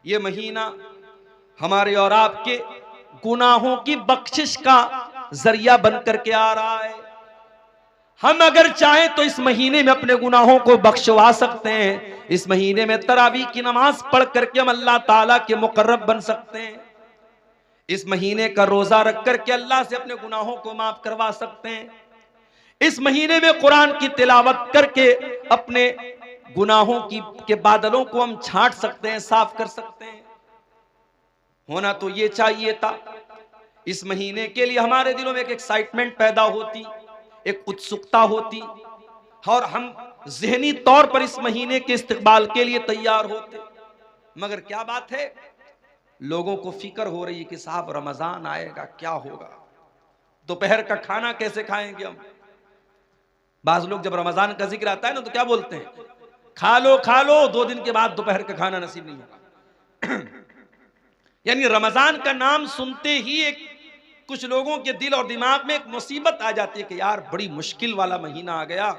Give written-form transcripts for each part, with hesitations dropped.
ये महीना हमारे और आपके गुनाहों की बख्शिश का जरिया बनकर के आ रहा है। हम अगर चाहें तो इस महीने में अपने गुनाहों को बख्शवा सकते हैं। इस महीने में तरावी की नमाज पढ़ करके हम अल्लाह ताला के मुकर्रब बन सकते हैं। इस महीने का रोजा रख करके अल्लाह से अपने गुनाहों को माफ करवा सकते हैं। इस महीने में कुरान की तिलावत करके अपने गुनाहों की के बादलों को हम छांट सकते हैं, साफ कर सकते हैं। होना तो ये चाहिए था। इस महीने के लिए हमारे दिलों में एक एक्साइटमेंट पैदा होती, एक उत्सुकता होती, और हम ज़हनी तौर पर इस महीने के इस्तकबाल के लिए तैयार होते। मगर क्या बात है, लोगों को फिक्र हो रही है कि साहब रमजान आएगा, क्या होगा, दोपहर का खाना कैसे खाएंगे हम। बाज लोग जब रमजान का जिक्र आता है ना तो क्या बोलते हैं, खा लो 2 दिन के बाद दोपहर का खाना नसीब नहीं होगा। यानी रमजान का नाम सुनते ही एक कुछ लोगों के दिल और दिमाग में एक मुसीबत आ जाती है कि यार बड़ी मुश्किल वाला महीना आ गया।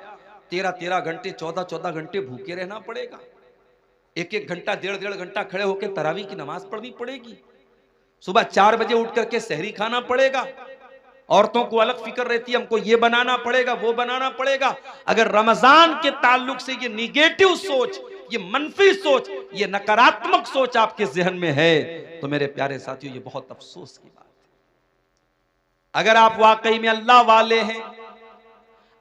13-13 घंटे 14-14 घंटे भूखे रहना पड़ेगा, 1-1 घंटा 1.5-1.5 घंटा खड़े होकर तरावी की नमाज पढ़नी पड़ेगी, सुबह 4 बजे उठ करके सहरी खाना पड़ेगा। औरतों को अलग फिक्र रहती है, हमको ये बनाना पड़ेगा, वो बनाना पड़ेगा। अगर रमजान के ताल्लुक से ये निगेटिव सोच, ये मनफी सोच, ये नकारात्मक सोच आपके जहन में है तो मेरे प्यारे साथियों ये बहुत अफसोस की बात है। अगर आप वाकई में अल्लाह वाले हैं,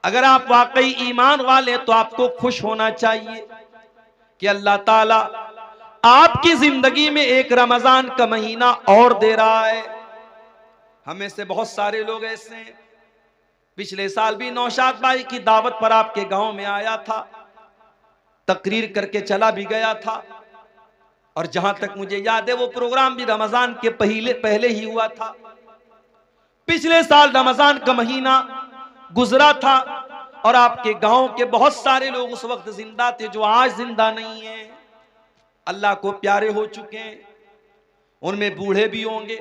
अगर आप वाकई ईमान वाले हैं तो आपको खुश होना चाहिए कि अल्लाह ताला आपकी जिंदगी में एक रमजान का महीना और दे रहा है। हमें से बहुत सारे लोग ऐसे हैं, पिछले साल भी नौशाद भाई की दावत पर आपके गांव में आया था, तकरीर करके चला भी गया था, और जहां तक मुझे याद है वो प्रोग्राम भी रमजान के पहले ही हुआ था। पिछले साल रमजान का महीना गुजरा था और आपके गांव के बहुत सारे लोग उस वक्त जिंदा थे जो आज जिंदा नहीं है, अल्लाह को प्यारे हो चुके हैं। उनमें बूढ़े भी होंगे,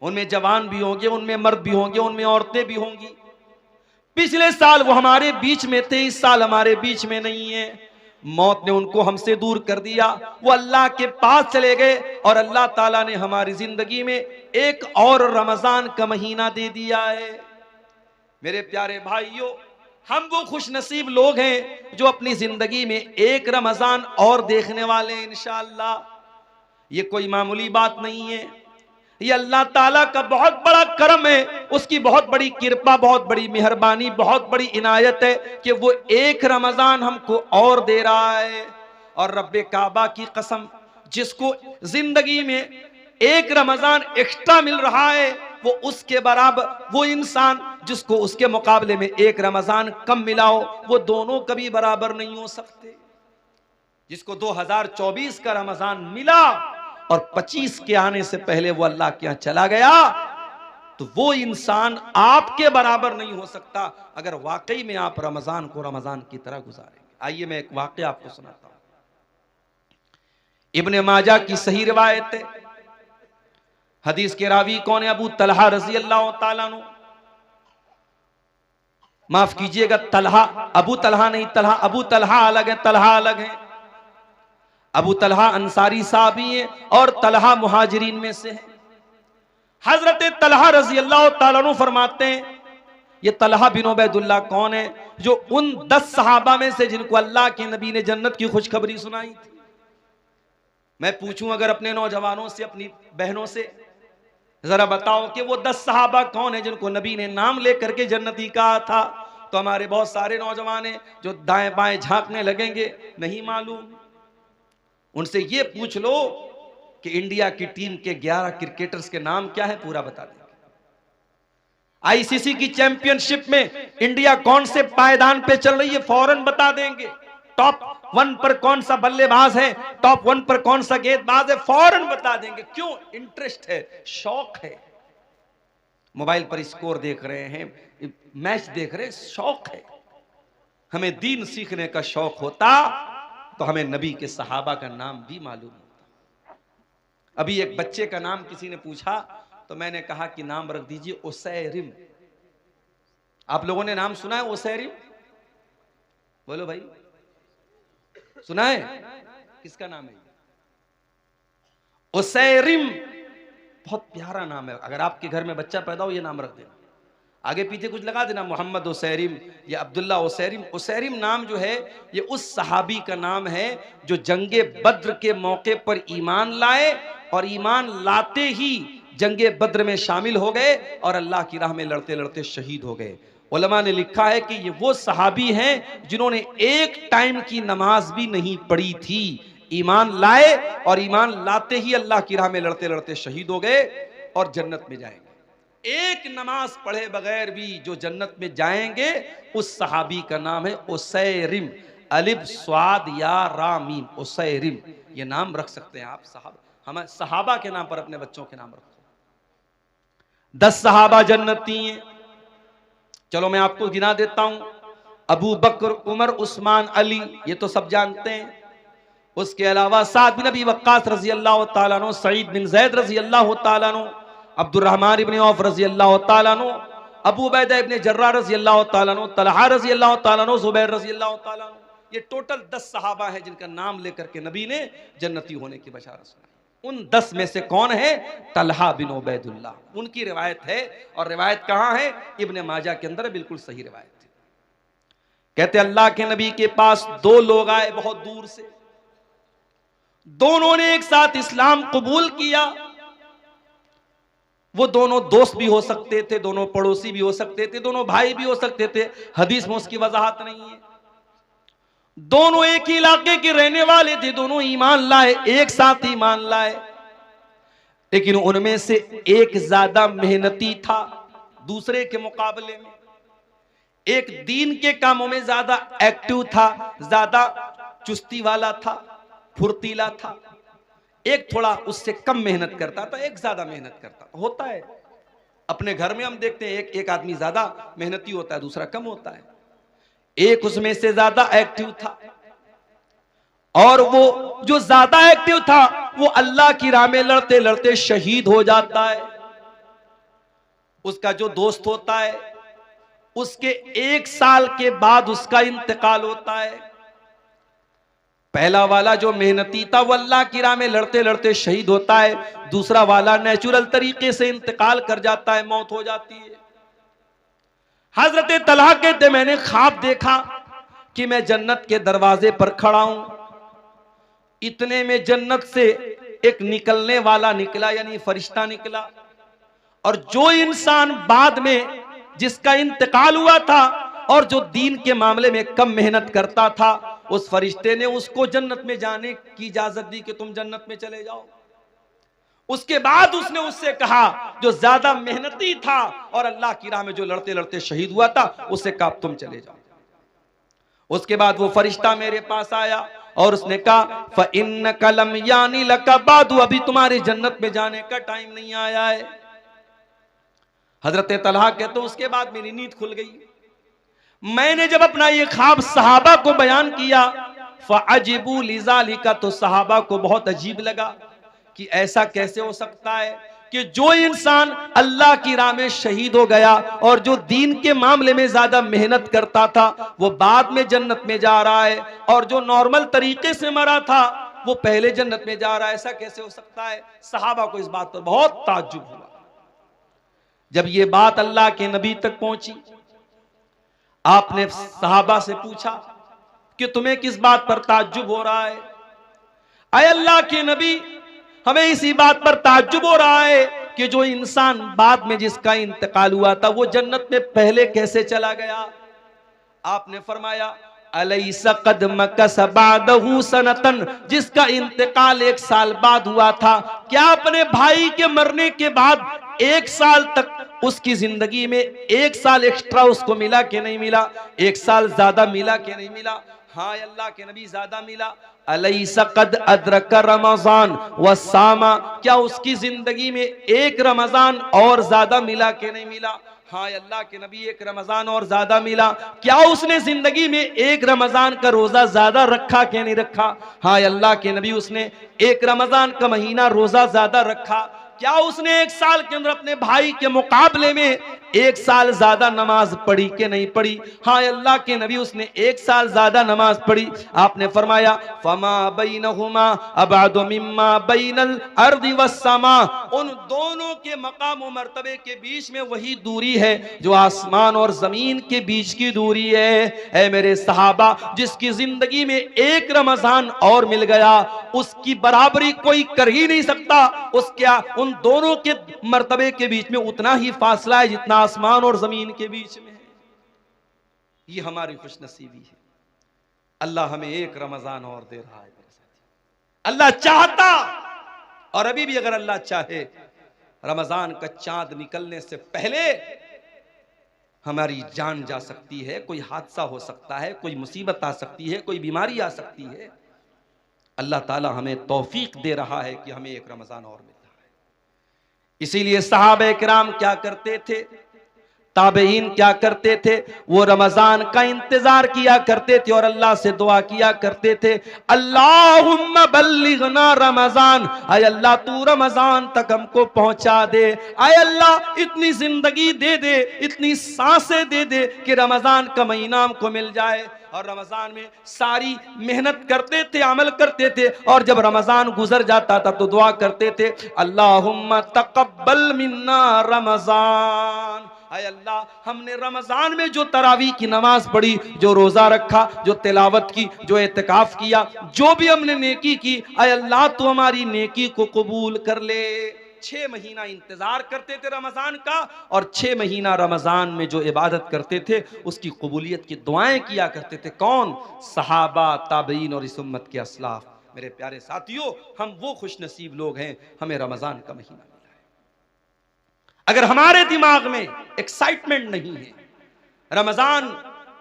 उनमें जवान भी होंगे, उनमें मर्द भी होंगे, उनमें औरतें भी होंगी। पिछले साल वो हमारे बीच में थे, इस साल हमारे बीच में नहीं है। मौत ने उनको हमसे दूर कर दिया, वो अल्लाह के पास चले गए और अल्लाह ताला ने हमारी जिंदगी में एक और रमजान का महीना दे दिया है। मेरे प्यारे भाइयों, हम वो खुश नसीब लोग हैं जो अपनी जिंदगी में एक रमजान और देखने वाले हैं इंशाअल्लाह। ये कोई मामूली बात नहीं है, ये अल्लाह ताला का बहुत बड़ा करम है, उसकी बहुत बड़ी कृपा, बहुत बड़ी मेहरबानी, बहुत बड़ी इनायत है कि वो एक रमजान हमको और दे रहा है। और रब्बे काबा की कसम, जिसको जिंदगी में एक रमजान एक्स्ट्रा मिल रहा है वो उसके बराबर, वो इंसान जिसको उसके मुकाबले में एक रमजान कम मिला हो, वो दोनों कभी बराबर नहीं हो सकते। जिसको 2024 का रमजान मिला और 25 के आने से पहले वो अल्लाह के यहां चला गया, तो वो इंसान आपके बराबर नहीं हो सकता अगर वाकई में आप रमजान को रमजान की तरह गुजारेंगे। आइए मैं एक वाकया आपको सुनाता हूं। इब्ने माजा की सही रिवायत है। हदीस के रावी कौन है? अबू तलहा रजी अल्लाह ताला अन्हु। माफ कीजिएगा, तलहा, अबू तलहा नहीं, तलहा, अबू तलहा अलग है, तलहा अलग है। अबू तलहा अंसारी साहबी है और तलहा मुहाजिरीन में से है। हजरत तलहा रजी अल्लाह ताला अन्हु फरमाते हैं, ये तलहा बिन उबैदुल्लाह कौन है? जो उन 10 सहाबा में से जिनको अल्लाह के नबी ने जन्नत की खुशखबरी सुनाई थी। मैं पूछूं अगर अपने नौजवानों से, अपनी बहनों से, जरा बताओ कि वो 10 सहाबा कौन है जिनको नबी ने नाम लेकर के जन्नती कहा था, तो हमारे बहुत सारे नौजवान हैं जो दाएं बाएं झांकने लगेंगे, नहीं मालूम। उनसे ये पूछ लो कि इंडिया की टीम के 11 क्रिकेटर्स के नाम क्या है, पूरा बता देंगे। आईसीसी की चैंपियनशिप में इंडिया कौन से पायदान पे चल रही है, फौरन बता देंगे। टॉप 1 पर कौन सा बल्लेबाज है, टॉप 1 पर कौन सा गेंदबाज है, फौरन बता देंगे। क्यों? इंटरेस्ट है, शौक है। मोबाइल पर स्कोर देख रहे हैं, मैच देख रहे हैं, शौक है। हमें दीन सीखने का शौक होता तो हमें नबी के सहाबा का नाम भी मालूम होता। अभी एक बच्चे का नाम किसी ने पूछा तो मैंने कहा कि नाम रख दीजिए उसैरिम। आप लोगों ने नाम सुना है उसैरिम? बोलो भाई, सुना है? किसका नाम है? उसैरिम बहुत प्यारा नाम है, अगर आपके घर में बच्चा पैदा हो ये नाम रख देना, आगे पीछे कुछ लगा देना, मोहम्मद उसैरिम या अब्दुल्ला उसैरिम। उसैरिम नाम जो है ये उस सहाबी का नाम है जो जंगे बद्र के मौके पर ईमान लाए और ईमान लाते ही जंगे बद्र में शामिल हो गए और अल्लाह की राह में लड़ते लड़ते शहीद हो गए। उलमा ने लिखा है कि ये वो सहाबी हैं जिन्होंने एक टाइम की नमाज भी नहीं पढ़ी थी, ईमान लाए और ईमान लाते ही अल्लाह की राह में लड़ते लड़ते शहीद हो गए और जन्नत में जाएंगे। एक नमाज पढ़े बगैर भी जो जन्नत में जाएंगे उस सहाबी का नाम है उसैरिम, अलिफ स्वाद या रामीम, उसैरिम। ये नाम रख सकते हैं आप, हम सहाबा के नाम पर अपने बच्चों के नाम रखो। 10 सहाबा जन्नती हैं, चलो मैं आपको गिना देता हूं। अबू बकर, उमर, उस्मान, अली, ये तो सब जानते हैं। उसके अलावा साद बिन अबी वक्कास रजी अल्लाह तआला अन्हु, सईद बिन ज़ैद रजी अल्लाह तआला अन्हु, अब्दुर्रहमान इब्न औफ रजी अल्लाह तआला अन्हु, अबू उबैदा इब्न जर्राह रजी अल्लाह तआला अन्हु, तलहा रजी अल्लाह तआला अन्हु, ज़ुबैर रजी अल्लाह तआला अन्हु। ये टोटल 10 सहाबा हैं जिनका नाम लेकर के नबी ने जन्नती होने की बशारत सुनाई। उन 10 में से कौन है? तलहा बिन उबैदुल्लाह। उनकी रिवायत है, और रिवायत कहां है? इब्ने माजा के अंदर, बिल्कुल सही रिवायत है। कहते अल्लाह के नबी के पास 2 लोग आए बहुत दूर से, दोनों ने एक साथ इस्लाम कबूल किया। वो दोनों दोस्त भी हो सकते थे, दोनों पड़ोसी भी हो सकते थे, दोनों भाई भी हो सकते थे, हदीस में उसकी वजाहत नहीं है। दोनों एक ही इलाके के रहने वाले थे, दोनों ईमान लाए, एक साथ ईमान लाए, लेकिन उनमें से एक ज्यादा मेहनती था दूसरे के मुकाबले में। एक दीन के कामों में ज्यादा एक्टिव था, ज्यादा चुस्ती वाला था, फुर्तीला था। एक थोड़ा उससे कम मेहनत करता था, एक ज्यादा मेहनत करता था। होता है अपने घर में, हम देखते हैं एक आदमी ज्यादा मेहनती होता है, दूसरा कम होता है। एक उसमें से ज्यादा एक्टिव था, और वो जो ज्यादा एक्टिव था वो अल्लाह की राह में लड़ते लड़ते शहीद हो जाता है। उसका जो दोस्त होता है उसके 1 साल के बाद उसका इंतकाल होता है। पहला वाला जो मेहनती था वो अल्लाह की राह में लड़ते लड़ते शहीद होता है, दूसरा वाला नेचुरल तरीके से इंतकाल कर जाता है, मौत हो जाती है। हजरत तलहा कहते मैंने ख्वाब देखा कि मैं जन्नत के दरवाजे पर खड़ा हूं, इतने में जन्नत से एक निकलने वाला निकला, यानी फरिश्ता निकला, और जो इंसान बाद में जिसका इंतकाल हुआ था और जो दीन के मामले में कम मेहनत करता था, उस फरिश्ते ने उसको जन्नत में जाने की इजाजत दी कि तुम जन्नत में चले जाओ। उसके बाद उसने उससे कहा जो ज्यादा मेहनती था और अल्लाह की राह में जो लड़ते लड़ते शहीद हुआ था, उससे कहा तुम चले जाओ। उसके बाद वो फरिश्ता मेरे पास आया और उसने कहा फ़इन्नका लम यानी लका बादु, अभी तुम्हारे जन्नत में जाने का टाइम नहीं आया है। हजरत तलहा कहते उसके बाद मेरी नींद खुल गई। मैंने जब अपना ये ख्वाब सहाबा को बयान किया, फ़अजिबू लिज़ालिका, तो सहाबा को बहुत अजीब लगा कि ऐसा कैसे हो सकता है कि जो इंसान अल्लाह की राह में शहीद हो गया और जो दीन के मामले में ज्यादा मेहनत करता था वो बाद में जन्नत में जा रहा है, और जो नॉर्मल तरीके से मरा था वो पहले जन्नत में जा रहा है, ऐसा कैसे हो सकता है? सहाबा को इस बात पर बहुत ताज्जुब हुआ। जब ये बात अल्लाह के नबी तक पहुंची, आपने सहाबा से पूछा कि तुम्हें किस बात पर ताज्जुब हो रहा है? आए अल्लाह के नबी, हमें इसी बात पर ताज्जुब हो रहा है कि जो इंसान बाद में जिसका इंतकाल हुआ था वो जन्नत में पहले कैसे चला गया? आपने फरमाया अलैसा कद मकस बादहु सनतन, जिसका इंतकाल 1 साल बाद हुआ था, क्या अपने भाई के मरने के बाद 1 साल तक उसकी जिंदगी में 1 साल एक्स्ट्रा उसको मिला कि नहीं मिला? 1 साल ज्यादा मिला कि नहीं मिला? हाँ अल्लाह के नबी, ज्यादा मिला। अलैसा कद अदरक रमजान व सामा, क्या उसकी जिंदगी में 1 रमजान और ज्यादा मिला कि नहीं मिला? हाँ अल्लाह के नबी, 1 रमजान और ज्यादा मिला। क्या उसने जिंदगी में 1 रमजान का रोजा ज्यादा रखा कि नहीं रखा? हाँ अल्लाह के नबी, उसने 1 रमजान का महीना रोजा ज्यादा रखा। क्या उसने एक साल के अंदर अपने भाई के मुकाबले में एक साल ज्यादा नमाज पढ़ी कि नहीं पढ़ी? हाँ अल्लाह के नबी, उसने एक साल ज्यादा नमाज पढ़ी। आपने फरमाया फमा बैनहुमा अबादु मिम्मा बैनल अर्दि वस्समा, उन दोनों के मकाम और मर्तबे के बीच में वही दूरी है जो आसमान और जमीन के बीच की दूरी है। ऐ मेरे सहाबा, जिसकी जिंदगी में एक रमजान और मिल गया उसकी बराबरी कोई कर ही नहीं सकता। उसके उन दोनों के मर्तबे के बीच में उतना ही फासला है जितना आसमान और जमीन के बीच में है। ये हमारी खुशनसीबी है। अल्लाह हमें एक रमजान और दे रहा है मेरे साथी। अल्लाह चाहता, और अभी भी अगर अल्लाह चाहे, रमजान का चांद निकलने से पहले हमारी जान जा सकती है, कोई हादसा हो सकता है, कोई मुसीबत आ सकती है, कोई बीमारी आ सकती है। अल्लाह ताला हमें तौफीक दे रहा है कि हमें एक रमजान और मिल रहा है। इसीलिए सहाबा किराम क्या करते थे, ताबईन क्या करते थे, वो रमजान का इंतजार किया करते थे और अल्लाह से दुआ किया करते थे, अल्लाहुम्मा बल्लिगना रमजान, आय अल्लाह तू रमजान तक हमको पहुंचा दे। आय अल्लाह इतनी जिंदगी दे दे, इतनी सांसें दे दे कि रमजान का महीना हमको मिल जाए। और रमजान में सारी मेहनत करते थे, अमल करते थे, और जब रमजान गुजर जाता था तो दुआ करते थे, अल्लाहुम्मा तकब्बल मिन्ना रमजान, आय अल्लाह हमने रमजान में जो तरावी की नमाज पढ़ी, जो रोजा रखा, जो तिलावत की, जो एतकाफ किया, जो भी हमने नेकी की, आय अल्लाह तू हमारी नेकी को कबूल कर ले। 6 महीना इंतजार करते थे रमजान का, और 6 महीना रमजान में जो इबादत करते थे उसकी कबूलियत की दुआएं किया करते थे। कौन? सहाबा, ताबईन और इस उम्मत के असलाफ। मेरे प्यारे साथियों, हम वो खुश नसीब लोग हैं, हमें रमजान का महीना मिला है। अगर हमारे दिमाग में एक्साइटमेंट नहीं है, रमजान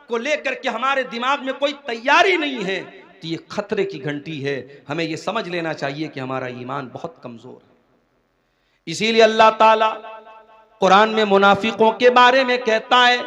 को लेकर के हमारे दिमाग में कोई तैयारी नहीं है, तो ये खतरे की घंटी है। हमें ये समझ लेना चाहिए कि हमारा ईमान बहुत कमजोर है। इसीलिए अल्लाह ताला कुरान में मुनाफिकों के बारे में कहता है,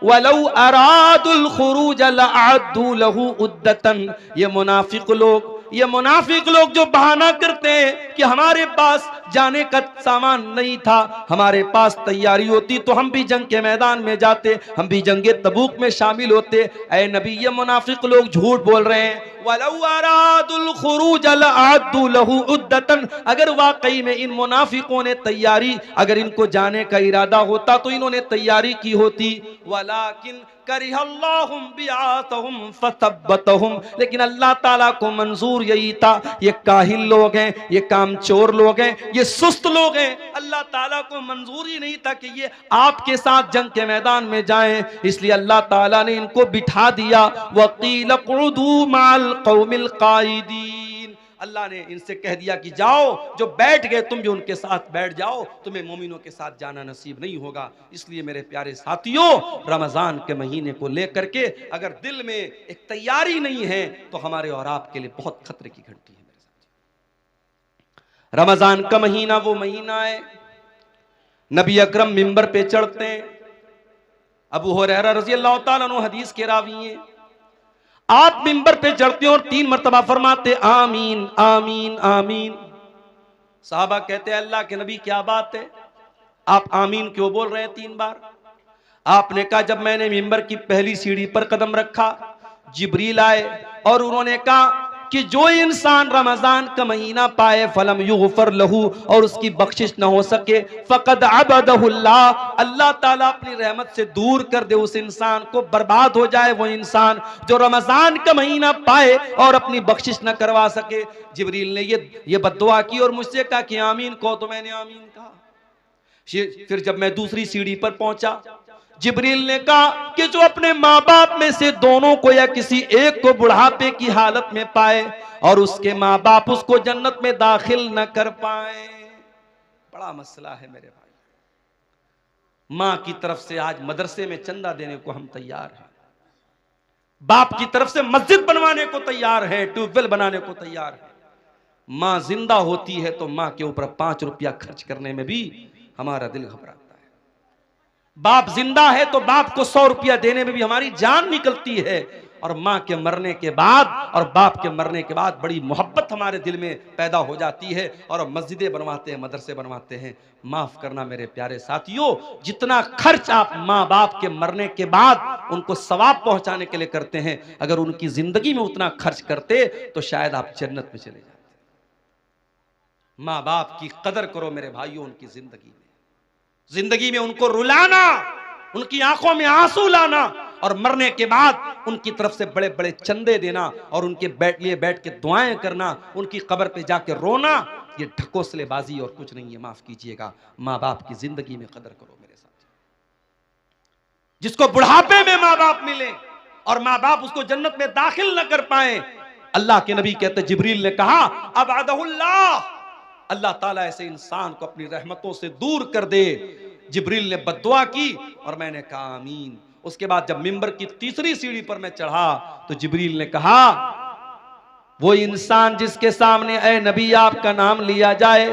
वलौ अरादुल खुरूज लअद्दू लहू उद्दतन। ये मुनाफिक लोग जो बहाना करते हैं कि हमारे पास जाने का सामान नहीं था, हमारे पास तैयारी होती तो हम भी जंग के मैदान में जाते, हम भी जंगे तबूक में शामिल होते। ऐ नबी, ये मुनाफिक लोग झूठ बोल रहे हैं। वलौ अरादुल खुरूज लअद्दू लहू उद्दतन, अगर वाकई में इन मुनाफिकों ने तैयारी, अगर इनको जाने का इरादा होता तो इन्होंने तैयारी की होती। वलाकिन करिहल्लाहुम बिआतहुम फसब्बतहुम, लेकिन अल्लाह ताला को मंजूर यही था, ये काहिल लोग हैं, ये कामचोर लोग हैं, ये सुस्त लोग हैं। अल्लाह ताला को मंजूर ही नहीं था कि ये आपके साथ जंग के मैदान में जाएं, इसलिए अल्लाह ताला ने इनको बिठा दिया। वकील क़ुदू माल क़ौमिल क़ाइदीन, अल्लाह ने इनसे कह दिया कि जाओ, जो बैठ गए तुम भी उनके साथ बैठ जाओ, तुम्हें मोमिनों के साथ जाना नसीब नहीं होगा। इसलिए मेरे प्यारे साथियों, रमजान के महीने को लेकर के अगर दिल में एक तैयारी नहीं है तो हमारे और आपके लिए बहुत खतरे की घंटी है। मेरे साथ, रमजान का महीना वो महीना है, नबी अकरम मिंबर पे चढ़ते हैं। अबू हुरैरा रज़ी अल्लाह ताला अन्हु हदीस के रावी हैं। आप मिंबर पे चढ़ते हो और 3 मरतबा फरमाते आमीन आमीन आमीन। साहबा कहते हैं, अल्लाह के नबी क्या बात है, आप आमीन क्यों बोल रहे हैं 3 बार? आपने कहा, जब मैंने मिंबर की पहली सीढ़ी पर कदम रखा, जिब्रील आए और उन्होंने कहा कि जो इंसान रमजान का महीना पाए, फलम युगफर लहू, और उसकी बख्शिश न हो सके, फकद अबदहुल्लाह, अल्लाह ताला अपनी रहमत से दूर कर दे उस इंसान को, बर्बाद हो जाए वो इंसान जो रमजान का महीना पाए और अपनी बख्शिश न करवा सके। जिब्रील ने ये बद्दुआ की और मुझसे कहा कि आमीन कहो, तो मैंने आमीन कहा। फिर जब मैं दूसरी सीढ़ी पर पहुंचा, जिब्रील ने कहा कि जो अपने माँ बाप में से दोनों को या किसी एक को बुढ़ापे की हालत में पाए और उसके माँ बाप उसको जन्नत में दाखिल न कर पाए। बड़ा मसला है मेरे भाई। माँ की तरफ से आज मदरसे में चंदा देने को हम तैयार हैं, बाप की तरफ से मस्जिद बनवाने को तैयार है, ट्यूबवेल बनाने को तैयार है। माँ जिंदा होती है तो माँ के ऊपर 5 रुपया खर्च करने में भी हमारा दिल घबराता है। बाप जिंदा है तो बाप को 100 रुपया देने में भी हमारी जान निकलती है। और माँ के मरने के बाद और बाप के मरने के बाद बड़ी मोहब्बत हमारे दिल में पैदा हो जाती है और मस्जिदें बनवाते हैं, मदरसे बनवाते हैं। माफ करना मेरे प्यारे साथियों, जितना खर्च आप माँ बाप के मरने के बाद उनको सवाब पहुंचाने के लिए करते हैं, अगर उनकी जिंदगी में उतना खर्च करते तो शायद आप जन्नत में चले जाते। माँ बाप की कदर करो मेरे भाइयों, उनकी जिंदगी में उनको रुलाना, उनकी आंखों में आंसू लाना और मरने के बाद उनकी तरफ से बड़े बड़े चंदे देना और उनके बैठ के दुआएं करना, उनकी कब्र पे जाके रोना, ये ढकोसलेबाजी और कुछ नहीं है। माफ कीजिएगा, माँ बाप की जिंदगी में कदर करो मेरे साथ। जिसको बुढ़ापे में माँ बाप मिले और माँ बाप उसको जन्नत में दाखिल न कर पाए, अल्लाह के नबी कहते जिब्रील ने कहा अबादहुल्लाह, अल्लाह ताला ऐसे इंसान को अपनी रहमतों से दूर कर दे। जिब्रील ने बद्दुआ की और मैंने कहा आमीन। उसके बाद जब मिंबर की तीसरी सीढ़ी पर मैं चढ़ा तो जिब्रील ने कहा वो इंसान जिसके सामने ऐ नबी आपका नाम लिया जाए,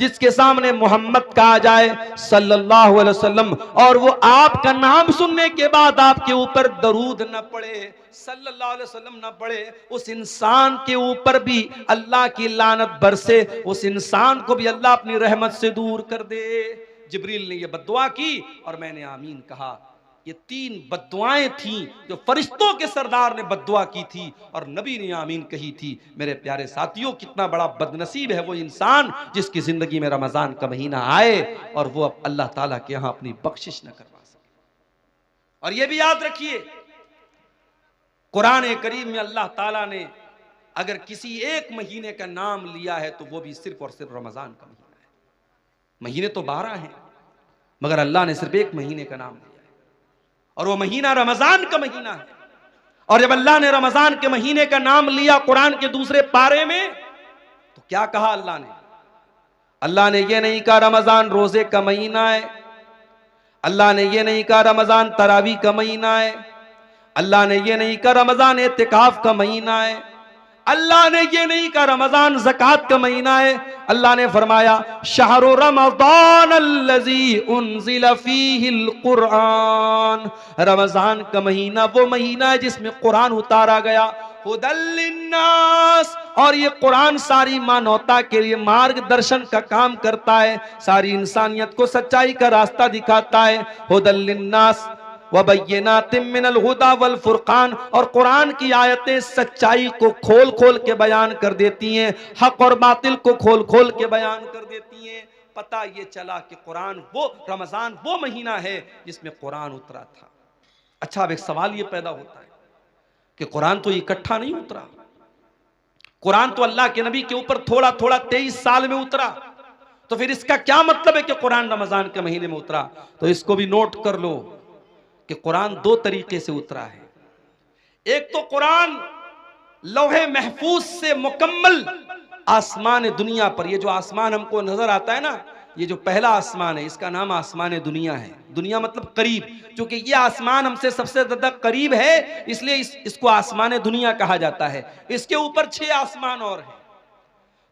जिसके सामने मोहम्मद कहा जाए सल्लल्लाहु अलैहि वसल्लम, और वो आपका नाम सुनने के बाद आपके ऊपर दरूद न पड़े, सल्लल्लाहु अलैहि वसल्लम न पड़े, उस इंसान के ऊपर भी अल्लाह की लानत बरसे, उस इंसान को भी अल्लाह अपनी रहमत से दूर कर दे। जिब्रील ने ये बद्दुआ की और मैंने आमीन कहा। ये 3 बद्दुआएं थीं जो फरिश्तों के सरदार ने बद्दुआ की थी और नबी ने आमीन कही थी। मेरे प्यारे साथियों, कितना बड़ा बदनसीब है वो इंसान जिसकी जिंदगी में रमजान का महीना आए और वो अब अल्लाह ताला के यहां अपनी बख्शिश न करवा सके। और ये भी याद रखिए, कुरान करीम में अल्लाह ताला ने अगर किसी एक महीने का नाम लिया है तो वो भी सिर्फ और सिर्फ रमजान का महीना है। महीने तो 12 हैं मगर अल्लाह ने सिर्फ एक महीने का नाम लिया और वो महीना रमजान का महीना है। और जब अल्लाह ने रमजान के महीने का नाम लिया कुरान के दूसरे पारे में तो क्या कहा अल्लाह ने? अल्लाह ने ये नहीं कहा रमजान रोजे का महीना है, अल्लाह ने ये नहीं कहा रमजान तरावी का महीना है, अल्लाह ने ये नहीं कहा रमजान एतिकाफ का महीना है, अल्लाह ने ये नहीं कहा रमजान ज़कात का महीना है। अल्लाह ने फरमाया शहरु रमज़ान अल्लज़ी उन्ज़िला फ़ीहिल कुरआन, रमजान का महीना वो महीना है जिसमें कुरान उतारा गया, हुदल लिन्नास, और ये कुरान सारी मानवता के लिए मार्गदर्शन का काम करता है, सारी इंसानियत को सच्चाई का रास्ता दिखाता है। हुदल लिन्नास वबय्यिनातिम मिनल हुदा वल फुरकान, और कुरान की आयतें सच्चाई को खोल खोल के बयान कर देती हैं, हक और बातिल को खोल खोल के बयान कर देती हैं। पता ये चला कि कुरान वो रमजान वो महीना है जिसमें कुरान उतरा था। अच्छा, अब एक सवाल ये पैदा होता है कि कुरान तो इकट्ठा नहीं उतरा, कुरान तो अल्लाह के नबी के ऊपर थोड़ा थोड़ा 23 साल में उतरा, तो फिर इसका क्या मतलब है कि कुरान रमजान के महीने में उतरा? तो इसको भी नोट कर लो कि कुरान 2 तरीके से उतरा है। एक तो कुरान लौहे महफूज से मुकम्मल आसमान दुनिया पर, ये जो आसमान हमको नजर आता है ना, ये जो पहला आसमान है इसका नाम आसमान दुनिया है। दुनिया मतलब करीब, क्योंकि ये आसमान हमसे सबसे ज्यादा करीब है इसलिए इसको आसमान दुनिया कहा जाता है। इसके ऊपर 6 आसमान और हैं।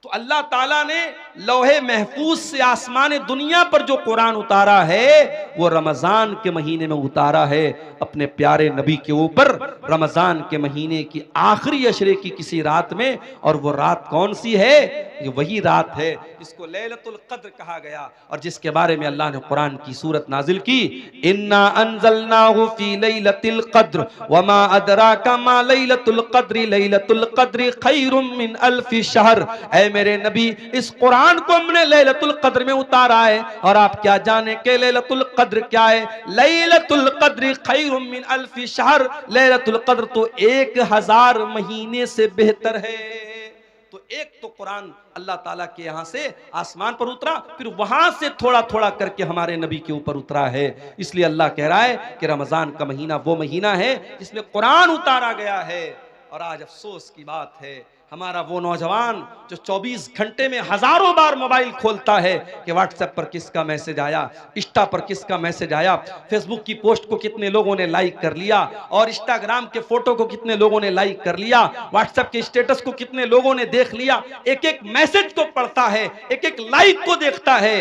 तो अल्लाह ताला ने लौहे महफूज से आसमान दुनिया पर जो कुरान उतारा है वो रमजान के महीने में उतारा है अपने प्यारे नबी के ऊपर, रमजान के महीने की आखिरी अशरे की किसी रात में। और वो रात कौन सी है? ये वही रात है जिसको लैलतुल कद्र कहा गया और जिसके बारे में अल्लाह ने कुरान की सूरत नाजिल की, इन्ना अंज़लनाहु फी लैलतिल कद्र वमा अदराका मा लैलतुल कद्र, लैलतुल कद्र खैरुम मिन अल्फि शहर। ऐ मेरे नबी, इस कुरान को हमने लैलतुल कद्र में उतारा है और आप क्या जाने के लैलतुल कद्र क्या है? लैलतुल कद्र खैरुम मिन अल्फि शहर, लैलतुल कद्र तो 1000 महीने से बेहतर है। तो एक तो कुरान अल्लाह ताला के यहां से आसमान पर उतरा, फिर वहां से थोड़ा थोड़ा करके हमारे नबी के ऊपर उतरा है। इसलिए अल्लाह कह रहा है कि रमजान का महीना वो महीना है जिसमें कुरान उतारा गया है। और आज अफसोस की बात है, हमारा वो नौजवान जो 24 घंटे में हजारों बार मोबाइल खोलता है कि व्हाट्सएप पर किसका मैसेज आया, इंस्टा पर किसका मैसेज आया, फेसबुक की पोस्ट को कितने लोगों ने लाइक कर लिया, और इंस्टाग्राम के फोटो को कितने लोगों ने लाइक कर लिया, व्हाट्सएप के स्टेटस को कितने लोगों ने देख लिया। एक एक मैसेज को पढ़ता है, एक एक लाइक को देखता है।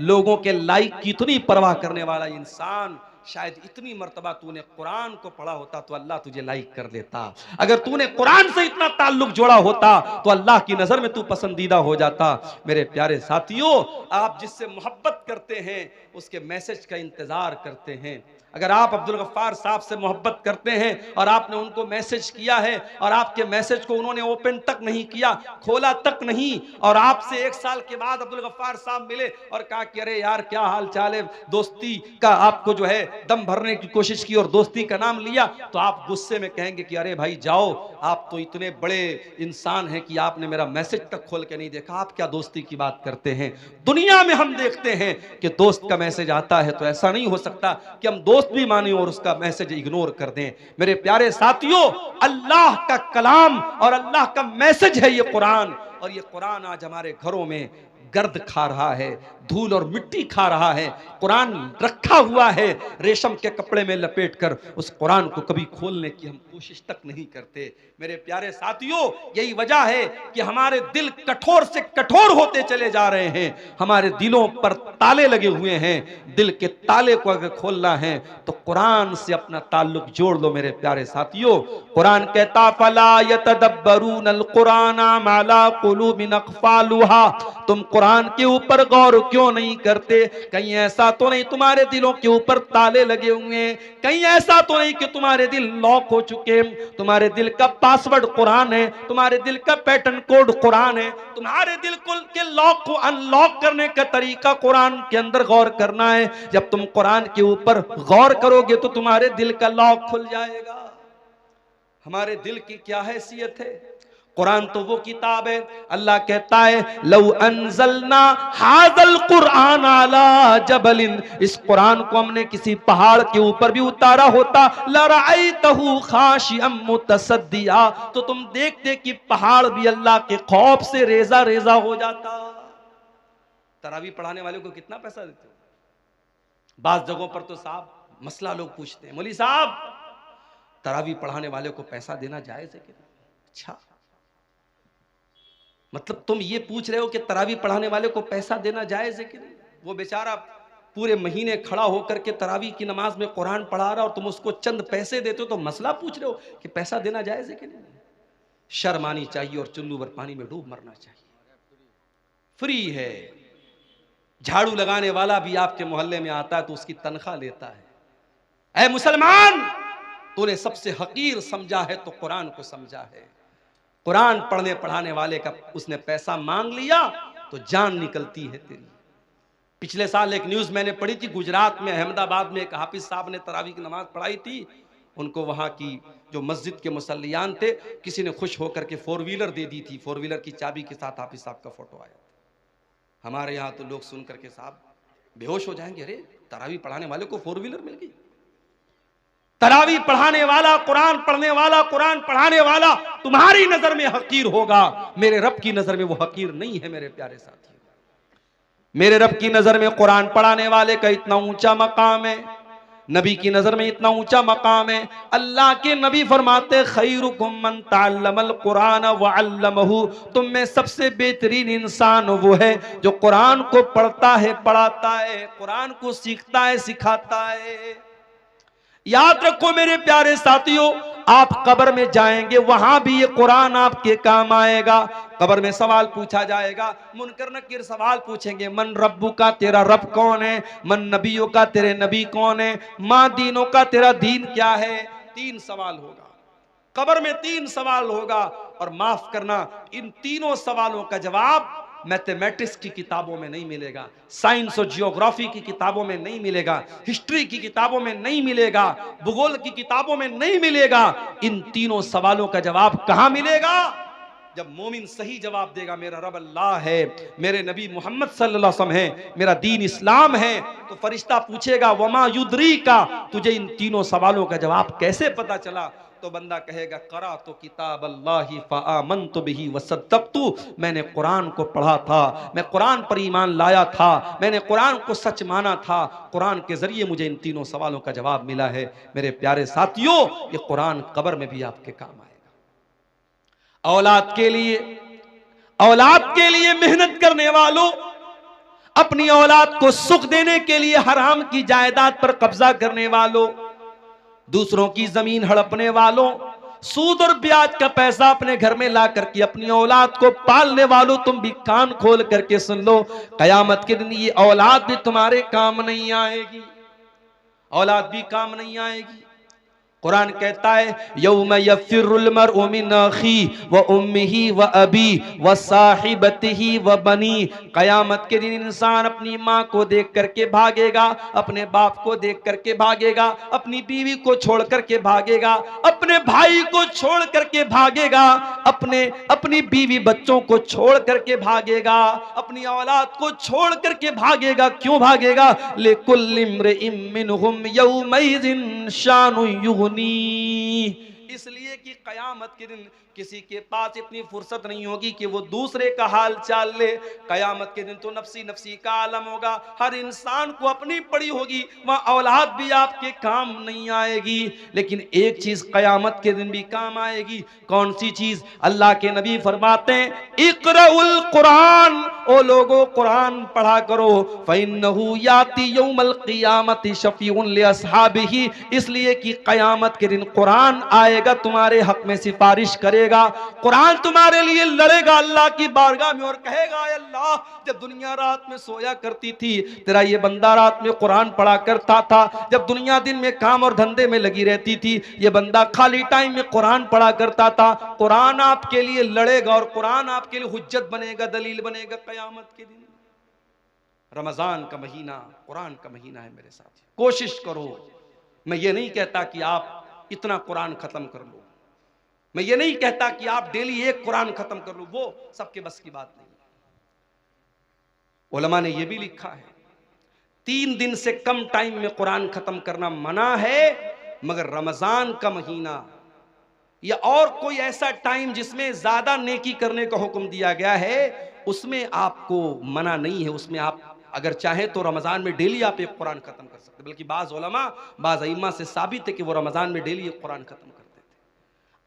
लोगों के लाइक की इतनी परवाह करने वाला इंसान शायद इतनी मर्तबा तूने कुरान को पढ़ा होता तो अल्लाह तुझे लाइक कर देता। अगर तूने कुरान से इतना ताल्लुक जोड़ा होता तो अल्लाह की नजर में तू पसंदीदा हो जाता। मेरे प्यारे साथियों, आप जिससे मोहब्बत करते हैं उसके मैसेज का इंतजार करते हैं। अगर आप अब्दुल गफ्फार साहब से मोहब्बत करते हैं और आपने उनको मैसेज किया है और आपके मैसेज को उन्होंने ओपन तक नहीं किया, खोला तक नहीं, और आपसे 1 साल के बाद अब्दुल गफ्फार साहब मिले और कहा कि अरे यार क्या हाल चाल है, दोस्ती का आपको जो है दम भरने की कोशिश की और दोस्ती का नाम लिया, तो आप गुस्से में कहेंगे कि अरे भाई जाओ, आप तो इतने बड़े इंसान हैं कि आपने मेरा मैसेज तक खोल के नहीं देखा, आप क्या दोस्ती की बात करते हैं। दुनिया में हम देखते हैं कि दोस्त का मैसेज आता है तो ऐसा नहीं हो सकता कि हम दोस्त भी माने और उसका मैसेज इग्नोर कर दें। मेरे प्यारे साथियों, अल्लाह का कलाम और अल्लाह का मैसेज है ये कुरान, और ये कुरान आज हमारे घरों में गर्द खा रहा है, धूल और मिट्टी खा रहा है। कुरान रखा हुआ है रेशम के कपड़े में लपेटकर, उस कुरान को कभी खोलने की हम कोशिश तक नहीं करते। मेरे प्यारे साथियों, यही वजह है कि हमारे दिल कठोर से कठोर होते चले जा रहे हैं। हमारे दिलों पर ताले लगे हुए हैं। दिल के ताले को अगर खोलना है तो कुरान से अपना ताल्लुक जोड़ लो। मेरे प्यारे साथियों, कुरान कहता फला यतदब्बरूनल कुरान मा ला कुलूबिन अक़फ़ालुहा, तुम कुरान के ऊपर गौर क्यों नहीं करते? कहीं ऐसा तो नहीं तुम्हारे दिलों के ऊपर ताले लगे हुए हैं? कहीं ऐसा तो नहीं कि तुम्हारे दिल लॉक हो चुके? तुम्हारे दिल का पासवर्ड कुरान है, तुम्हारे दिल का पैटर्न कोड कुरान है। तुम्हारे दिल के लॉक को अनलॉक करने का तरीका कुरान के अंदर गौर करना है। जब तुम कुरान के ऊपर गौर करोगे तो तुम्हारे दिल का लॉक खुल जाएगा। हमारे दिल की क्या हैसियत है? कुरान तो वो किताब है, अल्लाह कहता है लौ अंज़लना हाज़ल कुरान अला जबलिन, इस कुरान को हमने किसी पहाड़ के ऊपर भी उतारा होता, लरअयतहु खाशिअम मुतसद्दिया, तो तुम देखते कि पहाड़ भी अल्लाह के खौफ से रेजा रेजा हो जाता। तरावी पढ़ाने वाले को कितना पैसा देते हो? बाज़ जगहों पर तो साहब मसला लोग पूछते हैं, मौलवी साहब तरावी पढ़ाने वाले को पैसा देना जायज है कि नहीं? अच्छा, मतलब तुम ये पूछ रहे हो कि तरावी पढ़ाने वाले को पैसा देना जायज है कि नहीं? वो बेचारा पूरे महीने खड़ा होकर के तरावी की नमाज में कुरान पढ़ा रहा और तुम उसको चंद पैसे देते हो तो मसला पूछ रहे हो कि पैसा देना जायज है कि नहीं? शर्म आनी चाहिए और चुल्लू भर पानी में डूब मरना चाहिए। फ्री है। झाड़ू लगाने वाला भी आपके मोहल्ले में आता है तो उसकी तनख्वाह लेता है। ऐ मुसलमान, तूने सबसे हकीर समझा है तो कुरान को समझा है। कुरान पढ़ने पढ़ाने वाले का उसने पैसा मांग लिया तो जान निकलती है तेरी। पिछले साल एक न्यूज मैंने पढ़ी थी, गुजरात में अहमदाबाद में एक हाफिज साहब ने तरावी की नमाज पढ़ाई थी। उनको वहां की जो मस्जिद के मुसल्लियान थे, किसी ने खुश होकर के 4 व्हीलर दे दी थी। 4 व्हीलर की चाबी के साथ हाफिज साहब का फोटो आया था। हमारे यहाँ तो लोग सुन करके साहब बेहोश हो जाएंगे, अरे तरावी पढ़ाने वाले को 4 व्हीलर मिल गई। तरावी पढ़ाने वाला, कुरान पढ़ने वाला, कुरान पढ़ाने वाला तुम्हारी नजर में हकीर होगा, मेरे रब की नजर में वो हकीर नहीं है। मेरे प्यारे साथियों, मेरे रब की नजर में कुरान पढ़ाने वाले का इतना ऊंचा मकाम है, नबी की नजर में इतना ऊंचा मकाम है। अल्लाह के नबी फरमाते खैरुकुम मन तअल्लमल कुरान व अल्लमहु, तुम में सबसे बेहतरीन इंसान वो है जो कुरान को पढ़ता है, पढ़ाता है, कुरान को सीखता है, सिखाता है। याद रखो मेरे प्यारे साथियों, आप कब्र में जाएंगे वहां भी ये कुरान आपके काम आएगा। कब्र में सवाल पूछा जाएगा, मुनकर नकीर सवाल पूछेंगे, मन रब्बू का, तेरा रब कौन है? मन नबियों का, तेरे नबी कौन है? माँ दीनों का, तेरा दीन क्या है? 3 सवाल होगा कब्र में, 3 सवाल होगा। और माफ करना, इन तीनों सवालों का जवाब मैथमेटिक्स की किताबों में नहीं मिलेगा, साइंस और जियोग्राफी की किताबों में नहीं मिलेगा, हिस्ट्री की किताबों में नहीं मिलेगा, भूगोल की किताबों में नहीं मिलेगा। इन तीनों सवालों का जवाब कहां मिलेगा? जब मोमिन सही जवाब देगा, मेरा रब अल्लाह है, मेरे नबी मोहम्मद सल्लल्लाहु अलैहि वसल्लम है, मेरा दीन इस्लाम है, तो फरिश्ता पूछेगा वमा युद्री का, तुझे इन तीनों सवालों का जवाब कैसे पता चला? तो बंदा कहेगा करा तो किताब अल्लाही फ़आमनतु बिही वसद्दक़तु, मैंने कुरान को पढ़ा था, मैं कुरान पर ईमान लाया था, मैंने कुरान को सच माना था, कुरान के जरिए मुझे इन तीनों सवालों का जवाब मिला है। मेरे प्यारे साथियों, ये कुरान कब्र में भी आपके काम आएगा। औलाद के लिए मेहनत करने वालों, अपनी औलाद को सुख देने के लिए हराम की जायदाद पर कब्जा करने वालों, दूसरों की जमीन हड़पने वालों, सूद और ब्याज का पैसा अपने घर में ला करके अपनी औलाद को पालने वालों, तुम भी कान खोल करके सुन लो, कयामत के दिन ये औलाद भी तुम्हारे काम नहीं आएगी, औलाद भी काम नहीं आएगी। कुरान कहता है यौम यफिरुल मरउ मिन अखी व उम्मिही व अबी व साहिबतिही व बनी। कयामत के दिन इंसान अपनी माँ को देख करके भागेगा, अपने बाप को देख करके भागेगा, अपनी बीवी को छोड़ करके भागेगा, अपने भाई को छोड़ करके भागेगा, अपनी बीवी बच्चों को छोड़ करके भागेगा, अपनी औलाद को छोड़ करके भागेगा। क्यों भागेगा? लिकुल्लि इम्रिइम मिनहुम यौमइज़िन शानुन युग़नी, इसलिए कि कयामत के दिन किसी के पास इतनी फुर्सत नहीं होगी कि वो दूसरे का हाल चाल ले। कयामत के दिन तो नफसी नफसी का आलम होगा, हर इंसान को अपनी पड़ी होगी, वह औलाद भी आपके काम नहीं आएगी। लेकिन एक चीज कयामत के दिन भी काम आएगी। कौन सी चीज? अल्लाह के नबी फरमाते हैं इक़राउल कुरान, ओ लोगो कुरान पढ़ा करो, फ़इन्नहु याती यौमल क़ियामति शफ़ीउन लिअस्हाबिही, इसलिए कि कयामत के दिन कुरान आएगा, तुम्हारे हक में सिफारिश करेगा, कुरान तुम्हारे लिए लड़ेगा अल्लाह की बारगाह में और कहेगा अल्लाह, जब दुनिया रात में सोया करती थी तेरा ये बंदा रात में कुरान पढ़ा करता था, जब दुनिया दिन में काम और धंधे में लगी रहती थी ये बंदा खाली टाइम में कुरान पढ़ा करता था। कुरान आपके लिए लड़ेगा और कुरान आपके लिए हुज्जत बनेगा, दलील बनेगा कयामत के दिन। रमजान का महीना कुरान का महीना है मेरे साथ, कोशिश करो। मैं ये नहीं कहता कि आप इतना कुरान खत्म कर लो, मैं ये नहीं कहता कि आप डेली एक कुरान खत्म कर लो, वो सबके बस की बात नहीं। उलमा ने यह भी लिखा है 3 दिन से कम टाइम में कुरान खत्म करना मना है, मगर रमजान का महीना या और कोई ऐसा टाइम जिसमें ज्यादा नेकी करने का हुक्म दिया गया है उसमें आपको मना नहीं है। उसमें आप अगर चाहें तो रमजान में डेली आप एक कुरान खत्म कर सकते, बल्कि बाज उलमा बाज अइम्मा से साबित है कि वो रमजान में डेली एक कुरान खत्म करते थे।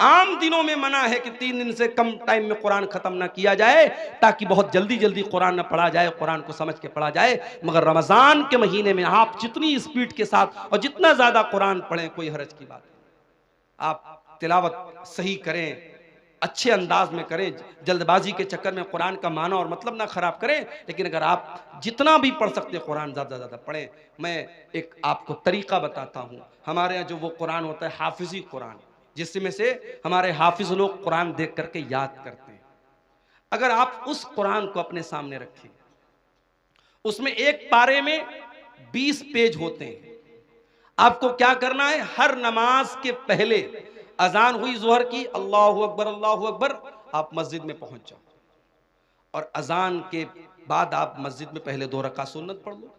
आम दिनों में मना है कि 3 दिन से कम टाइम में कुरान खत्म ना किया जाए, ताकि बहुत जल्दी जल्दी कुरान ना पढ़ा जाए, कुरान को समझ के पढ़ा जाए। मगर रमजान के महीने में आप जितनी स्पीड के साथ और जितना ज्यादा कुरान पढ़ें कोई हरज की बात नहीं। आप तिलावत सही करें, अच्छे अंदाज में करें, जल्दबाजी के चक्कर में कुरान का माना और मतलब ना खराब करें। लेकिन अगर आप जितना भी पढ़ सकते हैं कुरान ज़्यादा ज़्यादा पढ़ें। मैं एक आपको तरीका बताता हूँ। हमारे यहाँ जो वो कुरान होता है हाफिजी कुरान, जिसमें से हमारे हाफिज लोग कुरान देख करके याद करते हैं। अगर आप उस कुरान को अपने सामने रखें, उसमें एक पारे में 20 पेज होते हैं। आपको क्या करना है, हर नमाज के पहले अजान हुई जोहर की, अल्लाहु अकबर, आप मस्जिद में पहुंच जाओ और अजान के बाद आप मस्जिद में पहले 2 रकात सुन्नत पढ़ लो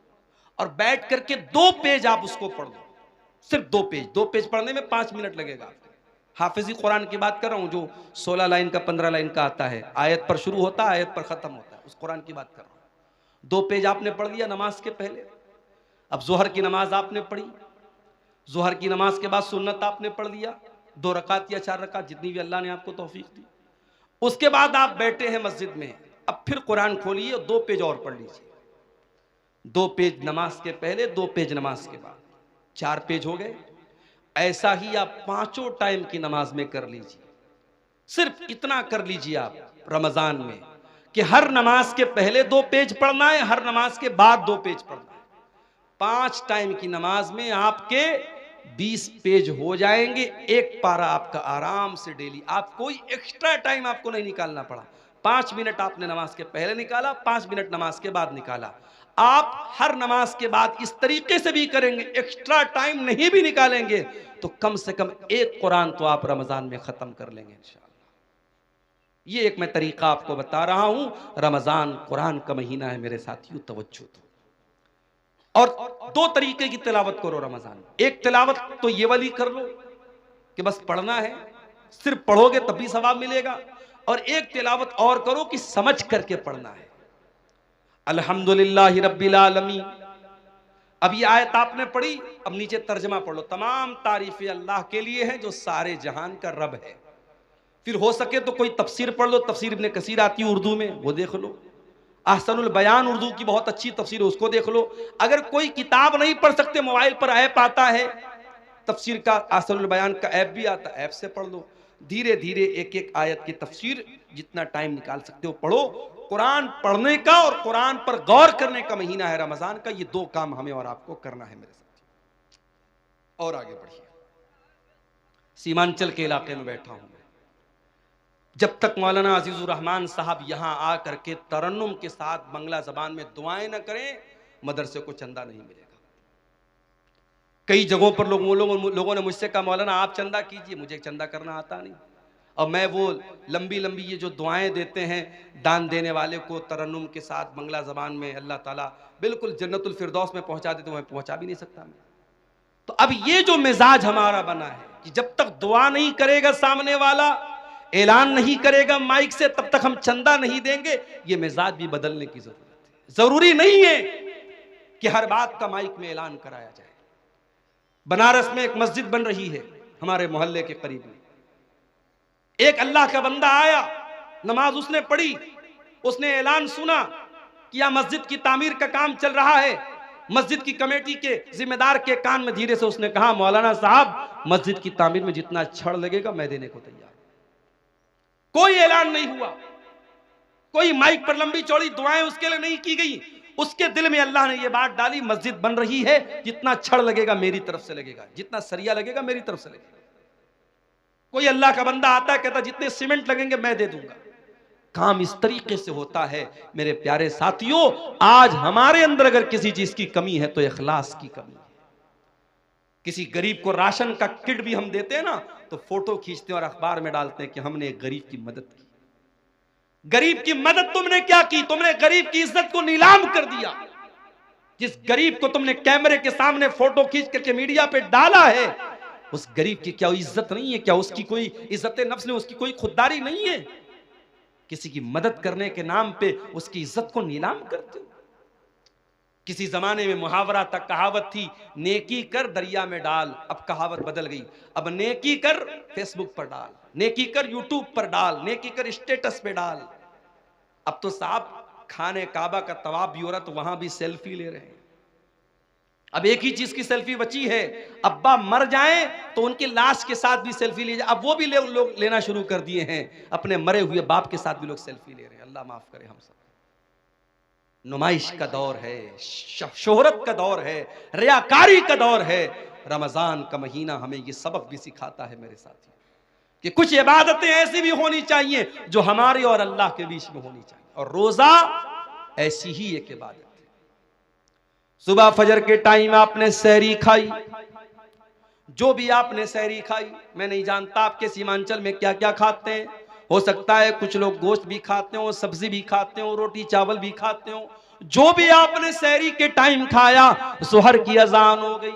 और बैठ करके 2 पेज आप उसको पढ़ लो। सिर्फ 2 पेज, 2 पेज पढ़ने में 5 मिनट लगेगा। हाफिजी कुरान की बात कर रहा हूं, जो 16 लाइन का 15 लाइन का आता है, आयत पर शुरू होता है आयत पर खत्म होता है, उस कुरान की बात कर रहा हूं। 2 पेज आपने पढ़ लिया नमाज के पहले। अब जोहर की नमाज आपने पढ़ी, जोहर की नमाज के बाद सुन्नत आपने पढ़ लिया, 2 रकात या 4 रकात, जितनी भी अल्लाह ने आपको तौफीक दी। उसके बाद आप बैठे हैं मस्जिद में, अब फिर कुरान खोलिए और 2 पेज और पढ़ लीजिए। 2 पेज नमाज के पहले, 2 पेज नमाज के बाद, 4 पेज हो गए। ऐसा ही आप 5 टाइम की नमाज में कर लीजिए। सिर्फ इतना कर लीजिए आप रमजान में कि हर नमाज के पहले 2 पेज पढ़ना है, हर नमाज के बाद 2 पेज पढ़ना है। 5 टाइम की नमाज में आपके 20 पेज हो जाएंगे। एक पारा आपका आराम से डेली, आप कोई एक्स्ट्रा टाइम आपको नहीं निकालना पड़ा। 5 मिनट आपने नमाज के पहले निकाला, 5 मिनट नमाज के बाद निकाला। आप हर नमाज के बाद इस तरीके से भी करेंगे, एक्स्ट्रा टाइम नहीं भी निकालेंगे, तो कम से कम एक कुरान तो आप रमजान में खत्म कर लेंगे इंशाअल्लाह। ये एक मैं तरीका आपको बता रहा हूं। रमजान कुरान का महीना है मेरे साथियों, तवज्जो दो। और 2 तरीके की तिलावत करो रमजान में। एक तिलावत तो ये वाली कर लो कि बस पढ़ना है, सिर्फ पढ़ोगे तब भी सवाब मिलेगा। और एक तिलावत और करो कि समझ करके पढ़ना है। अल्हम्दुलिल्लाहि रब्बिल आलमीन, अब ये आयत आपने पढ़ी, अब नीचे तर्जमा पढ़ लो। तमाम तारीफें अल्लाह के लिए हैं जो सारे जहान का रब है। फिर हो सके तो कोई तफसीर पढ़ लो, तफसीर इब्ने कसीर आती है उर्दू में, वो देख लो। अहसनुल बयान उर्दू की बहुत अच्छी तफसीर है, उसको देख लो। अगर कोई किताब नहीं पढ़ सकते, मोबाइल पर ऐप आता है तफसीर का, अहसनुल बयान का ऐप भी आता, ऐप से पढ़ लो। धीरे धीरे एक एक आयत की तफसीर जितना टाइम निकाल सकते हो पढ़ो। कुरान पढ़ने का और कुरान पर गौर करने का महीना है रमजान का, ये दो काम हमें और आपको करना है मेरे साथ। और आगे बढ़िए। सीमांचल के इलाके में बैठा हूं मैं। जब तक मौलाना अजीजुर रहमान साहब यहां आकर के तरन्नुम के साथ बंगला जबान में दुआएं न करें, मदरसे को चंदा नहीं मिलेगा। कई जगहों पर लोगों ने मुझसे कहा मौलाना आप चंदा कीजिए, मुझे चंदा करना आता नहीं। और मैं वो लंबी लंबी ये जो दुआएं देते हैं दान देने वाले को तरन्नुम के साथ बंगला जबान में, अल्लाह ताला बिल्कुल जन्नतुल फिरदौस में पहुंचा देते, मैं पहुंचा भी नहीं सकता मैं। तो अब ये जो मिजाज हमारा बना है कि जब तक दुआ नहीं करेगा सामने वाला, ऐलान नहीं करेगा माइक से, तब तक हम चंदा नहीं देंगे, ये मिजाज भी बदलने की जरूरत है। जरूरी नहीं है कि हर बात का माइक में ऐलान कराया जाए। बनारस में एक मस्जिद बन रही है हमारे मोहल्ले के करीब में। एक अल्लाह का बंदा आया, नमाज उसने पढ़ी, उसने ऐलान सुना कि यह मस्जिद की तामीर का काम चल रहा है। मस्जिद की कमेटी के जिम्मेदार के कान में धीरे से उसने कहा मौलाना साहब मस्जिद की तामीर में जितना छड़ लगेगा मैं देने को तैयार। कोई ऐलान नहीं हुआ, कोई माइक पर लंबी चौड़ी दुआएं उसके लिए नहीं की गई। उसके दिल में अल्लाह ने यह बात डाली मस्जिद बन रही है, जितना छड़ लगेगा मेरी तरफ से लगेगा, जितना सरिया लगेगा मेरी तरफ से लगेगा। कोई अल्लाह का बंदा आता है कहता जितने सीमेंट लगेंगे मैं दे दूंगा। काम इस तरीके से होता है मेरे प्यारे साथियों। आज हमारे अंदर अगर किसी चीज की कमी है तो इखलास की कमी है। किसी गरीब को राशन का किट भी हम देते हैं ना, तो फोटो खींचते हैं और अखबार में डालते हैं कि हमने एक गरीब की मदद की। गरीब की मदद तुमने क्या की? तुमने गरीब की इज्जत को नीलाम कर दिया। जिस गरीब को तुमने कैमरे के सामने फोटो खींच करके मीडिया पे डाला है, उस गरीब की क्या इज्जत नहीं है? क्या उसकी कोई इज्जत नफ्स नहीं, उसकी कोई खुददारी नहीं है? किसी की मदद करने के नाम पे उसकी इज्जत को नीलाम करते हो। किसी जमाने में मुहावरा तक कहावत थी, नेकी कर दरिया में डाल। अब कहावत बदल गई, अब नेकी कर फेसबुक पर डाल, नेकी कर यूट्यूब पर डाल, नेकी कर स्टेटस पे डाल। अब तो साहब खाने काबा का तवाफ भी हो रहा तो वहां भी सेल्फी ले रहे हैं। अब एक ही चीज की सेल्फी बची है, अब्बा मर जाएं तो उनकी लाश के साथ भी सेल्फी ले जाए। अब वो भी लोग लेना शुरू कर दिए हैं, अपने मरे हुए बाप के साथ भी लोग सेल्फी ले रहे हैं। अल्लाह माफ करे हम सब। नुमाइश का दौर है, शोहरत का दौर है, रियाकारी का दौर है। रमजान का महीना हमें ये सबक भी सिखाता है मेरे साथी कि कुछ इबादतें ऐसी भी होनी चाहिए जो हमारे और अल्लाह के बीच में होनी चाहिए, और रोजा ऐसी ही एक इबादत है। सुबह फजर के टाइम आपने सहरी खाई, जो भी आपने सहरी खाई, मैं नहीं जानता आपके सीमांचल में क्या क्या खाते हैं। हो सकता है कुछ लोग गोश्त भी खाते हो, सब्जी भी खाते हो, रोटी चावल भी खाते हो। जो भी आपने सहरी के टाइम खाया, सुहर की अजान हो गई।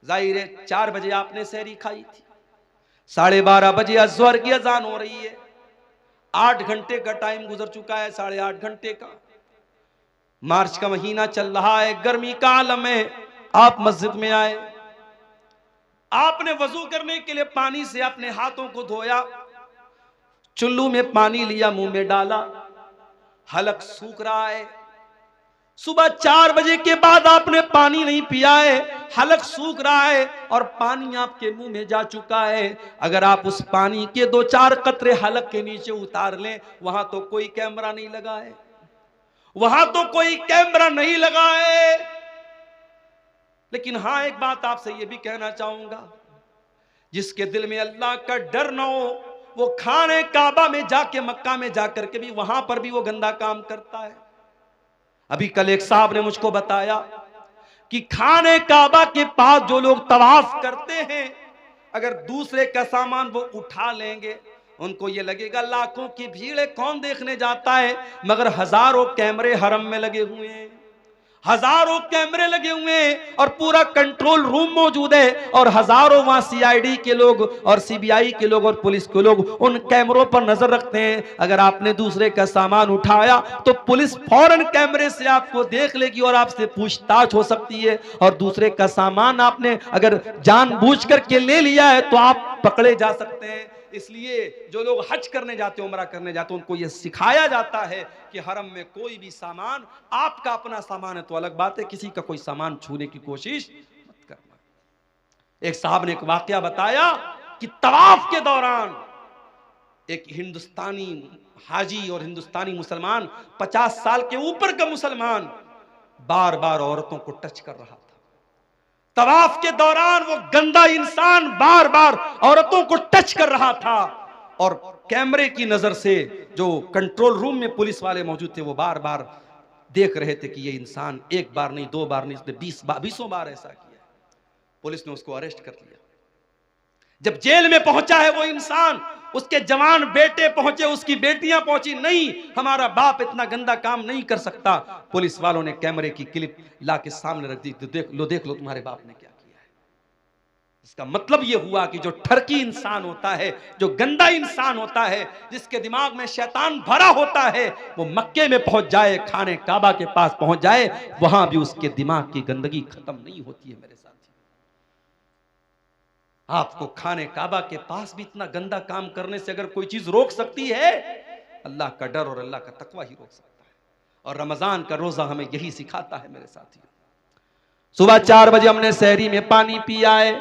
जाहिर है 4 बजे आपने सहरी खाई थी, 12:30 बजे अज़हर की अजान हो रही है। 8 घंटे का टाइम गुजर चुका है, 8.5 घंटे का। मार्च का महीना चल रहा है, गर्मी का आलम है। आप मस्जिद में आए, आपने वजू करने के लिए पानी से अपने हाथों को धोया, चुल्लू में पानी लिया, मुंह में डाला, हलक सूख रहा है। सुबह 4 बजे के बाद आपने पानी नहीं पिया है, हलक सूख रहा है और पानी आपके मुंह में जा चुका है। अगर आप उस पानी के 2-4 कतरे हलक के नीचे उतार लें, वहां तो कोई कैमरा नहीं लगा है, वहां तो कोई कैमरा नहीं लगा है। लेकिन हां, एक बात आपसे यह भी कहना चाहूंगा, जिसके दिल में अल्लाह का डर ना हो, वो खाने काबा में जाके, मक्का में जाकर के भी वहां पर भी वो गंदा काम करता है। अभी कल एक साहब ने मुझको बताया कि खाने काबा के पास जो लोग तवाफ करते हैं, अगर दूसरे का सामान वो उठा लेंगे, उनको ये लगेगा लाखों की भीड़ है, कौन देखने जाता है। मगर हजारों कैमरे हरम में लगे हुए हैं, हजारों कैमरे लगे हुए हैं और पूरा कंट्रोल रूम मौजूद है, और हजारों वहां सीआईडी के लोग और सीबीआई के लोग और पुलिस के लोग उन कैमरों पर नजर रखते हैं। अगर आपने दूसरे का सामान उठाया तो पुलिस फौरन कैमरे से आपको देख लेगी और आपसे पूछताछ हो सकती है। और दूसरे का सामान आपने अगर जानबूझ करके ले लिया है तो आप पकड़े जा सकते हैं। इसलिए जो लोग हज करने जाते हैं, उम्रा करने जाते हैं, उनको यह सिखाया जाता है कि हरम में कोई भी सामान, आपका अपना सामान है तो अलग बात है, किसी का कोई सामान छूने की कोशिश मत करना। एक साहब ने एक वाकया बताया कि तवाफ के दौरान एक हिंदुस्तानी हाजी और हिंदुस्तानी मुसलमान, 50 साल के ऊपर का मुसलमान, बार बार औरतों को टच कर रहा था। तवाफ के दौरान वो गंदा इंसान बार बार औरतों को टच कर रहा था और कैमरे की नजर से जो कंट्रोल रूम में पुलिस वाले मौजूद थे वो बार बार देख रहे थे कि ये इंसान एक बार नहीं, 2 बार नहीं, इसने 20 बार ऐसा किया। पुलिस ने उसको अरेस्ट कर लिया। जब जेल में पहुंचा है वो इंसान, उसके जवान बेटे पहुंचे, उसकी बेटियां पहुंची, नहीं हमारा बाप इतना गंदा काम नहीं कर सकता। पुलिस वालों ने कैमरे की क्लिप ला के सामने रख दी, तो देख लो तुम्हारे बाप ने क्या किया है। इसका मतलब यह हुआ कि जो ठरकी इंसान होता है, जो गंदा इंसान होता है, जिसके दिमाग में शैतान भरा होता है, वो मक्के में पहुंच जाए, खाने काबा के पास पहुंच जाए, वहां भी उसके दिमाग की गंदगी खत्म नहीं होती है। मेरे साथ आपको खाने काबा के पास भी इतना गंदा काम करने से अगर कोई चीज रोक सकती है, अल्लाह का डर और अल्लाह का तकवा ही रोक सकता है। और रमजान का रोजा हमें यही सिखाता है मेरे साथियों। सुबह 4 बजे हमने सहरी में पानी पिया है,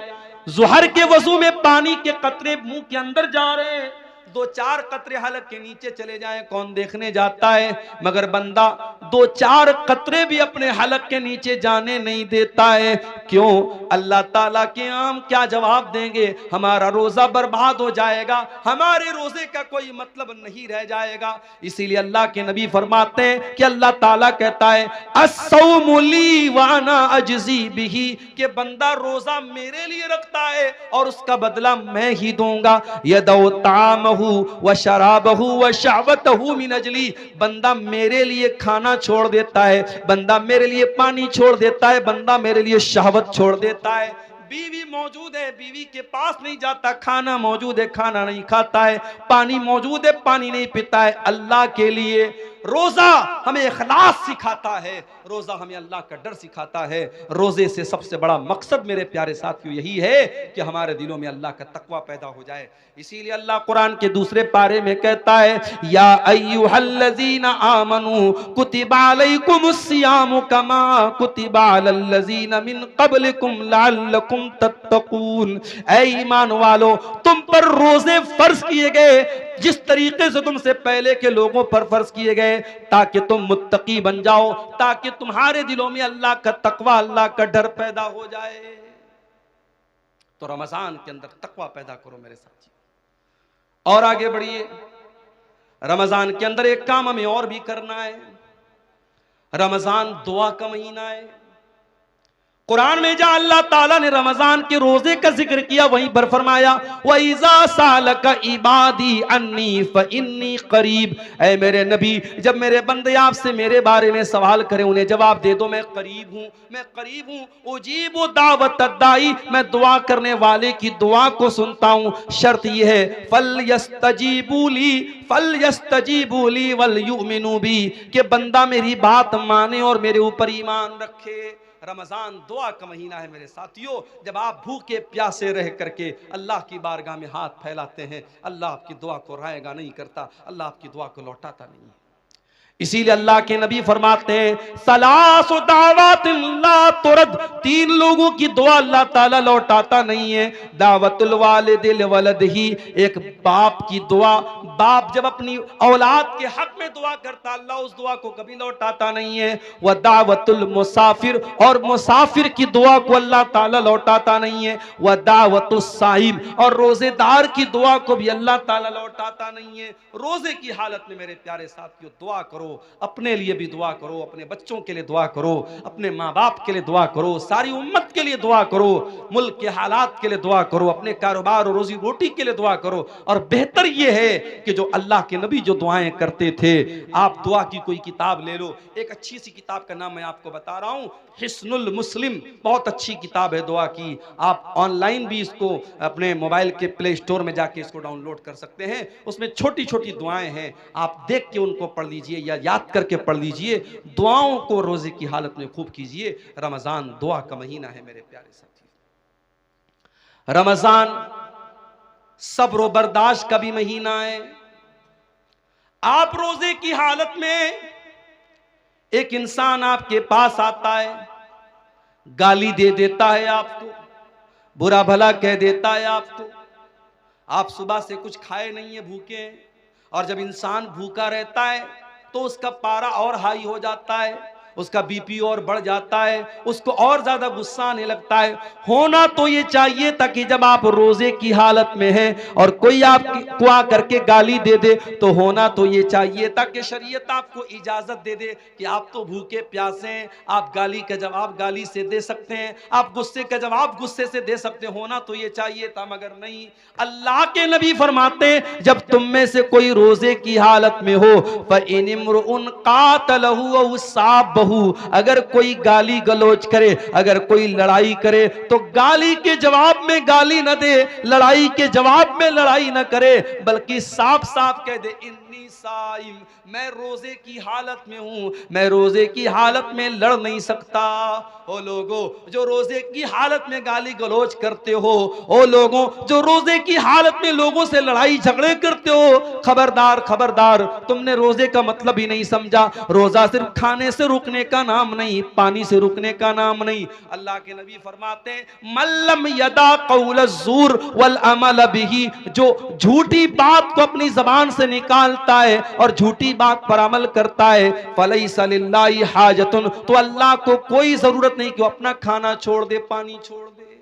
जुहर के वजू में पानी के कतरे मुंह के अंदर जा रहे हैं, 2-4 कतरे हलक के नीचे चले जाए, कौन देखने जाता है। मगर बंदा 2-4 कतरे भी अपने हलक के नीचे जाने नहीं देता है। क्यों? अल्लाह ताला के आम क्या जवाब देंगे? हमारा रोजा बर्बाद हो जाएगा, हमारे रोजे का कोई मतलब नहीं रह जाएगा। इसीलिए अल्लाह के नबी फरमाते हैं कि अल्लाह ताला कहता है अस्सौमु ली व अना अजज़ी बिही, कि बंदा रोजा मेरे लिए रखता है और उसका बदला मैं ही दूंगा। यदौ तामहु व शराबहु व शहवतहु मिन अजली, बंदा मेरे लिए खाना छोड़ देता है, बंदा मेरे लिए पानी छोड़ देता है, बंदा मेरे लिए शहवत छोड़ देता है। बीवी मौजूद है, बीवी के पास नहीं जाता, खाना मौजूद है, खाना नहीं खाता है, पानी मौजूद है, पानी नहीं पीता है। अल्लाह के लिए रोजा हमें इखलास सिखाता है, रोजा हमें अल्लाह का डर सिखाता है। रोजे से सबसे बड़ा मकसद मेरे प्यारे साथियों यही है कि हमारे दिलों में अल्लाह का तकवा पैदा हो जाए। इसीलिए अल्लाह कुरान के दूसरे पारे में कहता है या अय्युहल्लज़ीना आमनू कुतिबा अलैकुमुस्सियामु कमा कुतिबा अलल्लज़ीना मिन क़ब्लिकुम लअल्लकुम तत्तक़ून, ऐ ईमान वालो तुम पर रोजे फर्ज किए गए जिस तरीके से तुमसे पहले के लोगों पर फर्ज किए गए, ताकि तुम मुत्तकी बन जाओ, ताकि तुम्हारे दिलों में अल्लाह का तकवा, अल्लाह का डर पैदा हो जाए। तो रमजान के अंदर तकवा पैदा करो मेरे साथी। और आगे बढ़िए, रमजान के अंदर एक काम हमें और भी करना है। रमजान दुआ का महीना है। कुरान में जहां अल्लाह ताला ने रमजान के रोजे का जिक्र किया, वहीं पर फरमाया व इज़ा सालका इबादी अन्नी फइन्नी करीब, ऐ मेरे नबी जब मेरे बंदे आपसे मेरे बारे में सवाल करें उन्हें जवाब दे दो, मैं करीब हूं, मैं करीब हूं। उजीबु दावत दाई, मैं दुआ करने वाले की दुआ को सुनता हूं। शर्त यह है फलयस्तजीबू ली वल युमिनू बी, कि बंदा मेरी बात माने और मेरे ऊपर ईमान रखे। रमजान दुआ का महीना है मेरे साथियों। जब आप भूखे प्यासे रह करके अल्लाह की बारगाह में हाथ फैलाते हैं, अल्लाह आपकी दुआ को रायगा नहीं करता, अल्लाह आपकी दुआ को लौटाता नहीं है। इसीलिए अल्लाह के नबी फरमाते हैं सलासु दावतिन ला तुरद, 3 लोगों की दुआ अल्लाह ताला लौटाता नहीं है। दावतुल वालिदिल वलदिही, एक बाप की दुआ, बाप जब अपनी औलाद के हक में दुआ करता अल्लाह उस दुआ को कभी लौटाता नहीं है। वह दावतुल मुसाफिर, और मुसाफिर की दुआ को अल्लाह ताला लौटाता नहीं है। वह दावतुस साइम, और रोजेदार की दुआ को भी अल्लाह ताला लौटाता नहीं है। रोजे की हालत में मेरे प्यारे साथियों दुआ करो, अपने लिए भी दुआ करो, अपने बच्चों के लिए दुआ करो, अपने माँ बाप के लिए दुआ करो, सारी उम्मत के लिए दुआ करो, मुल्क के हालात के लिए दुआ करो, अपने कारोबार और रोजी रोटी के लिए दुआ करो। और बेहतर यह है कि जो अल्लाह के नबी जो दुआएं करते थे, आप दुआ की कोई किताब ले लो। एक अच्छी सी किताब का नाम मैं आपको बता रहा हूं, हिस्नुल मुस्लिम, बहुत अच्छी किताब है दुआ की। आप ऑनलाइन भी इसको अपने मोबाइल के प्ले स्टोर में जाके इसको डाउनलोड कर सकते हैं। उसमें छोटी छोटी दुआएं हैं, आप देख के उनको पढ़ लीजिए या याद करके पढ़ लीजिए। दुआओं को रोजे की हालत में खूब कीजिए। रमजान दुआ का महीना है मेरे प्यारे साथी। रमजान सब्र बर्दाश्त का भी महीना है। आप रोजे की हालत में एक इंसान आपके पास आता है, गाली दे देता है आपको, बुरा भला कह देता है आपको। आप सुबह से कुछ खाए नहीं है, भूखे हैं, और जब इंसान भूखा रहता है तो उसका पारा और हाई हो जाता है, उसका बीपी और बढ़ जाता है, उसको और ज्यादा गुस्सा आने लगता है। होना तो ये चाहिए ताकि जब आप रोजे की हालत में हैं और कोई आपको आ करके गाली दे दे तो होना तो ये चाहिए ताकि शरीयत आपको इजाजत दे दे कि आप तो भूखे प्यासे हैं, आप गाली का जवाब गाली से दे सकते हैं, आप गुस्से का जवाब गुस्से से दे सकते हैं। होना तो ये चाहिए था, मगर नहीं। अल्लाह के नबी फरमाते हैं जब तुम में से कोई रोजे की हालत में हो, फ़इनिम्रुउन क़ातलहु औ साबहु, अगर कोई गाली गलौज करे, अगर कोई लड़ाई करे तो गाली के जवाब में गाली न दे, लड़ाई के जवाब में लड़ाई न करे, बल्कि साफ साफ कह दे इन्नी साइम, मैं रोजे की हालत में हूं, मैं रोजे की हालत में लड़ नहीं सकता। ओ लोगों जो रोजे की हालत में गाली गलौज करते हो, ओ लोगों जो रोजे की हालत में लोगों से लड़ाई झगड़े करते हो, खबरदार खबरदार, तुमने रोजे का मतलब ही नहीं समझा। रोजा सिर्फ खाने से रुकने का नाम नहीं, पानी से रुकने का नाम नहीं। अल्लाह के नबी फरमाते हैं मल्लम यदा कौल ज़ूर वल अमल बिही, जो झूठी बात को अपनी जबान से निकालता है और झूठी बात पर अमल करता है, फलैसा लिल्लाहि हाजतुन, तो अल्लाह को कोई जरूरत नहीं कि वो अपना खाना छोड़ दे, पानी छोड़ दे।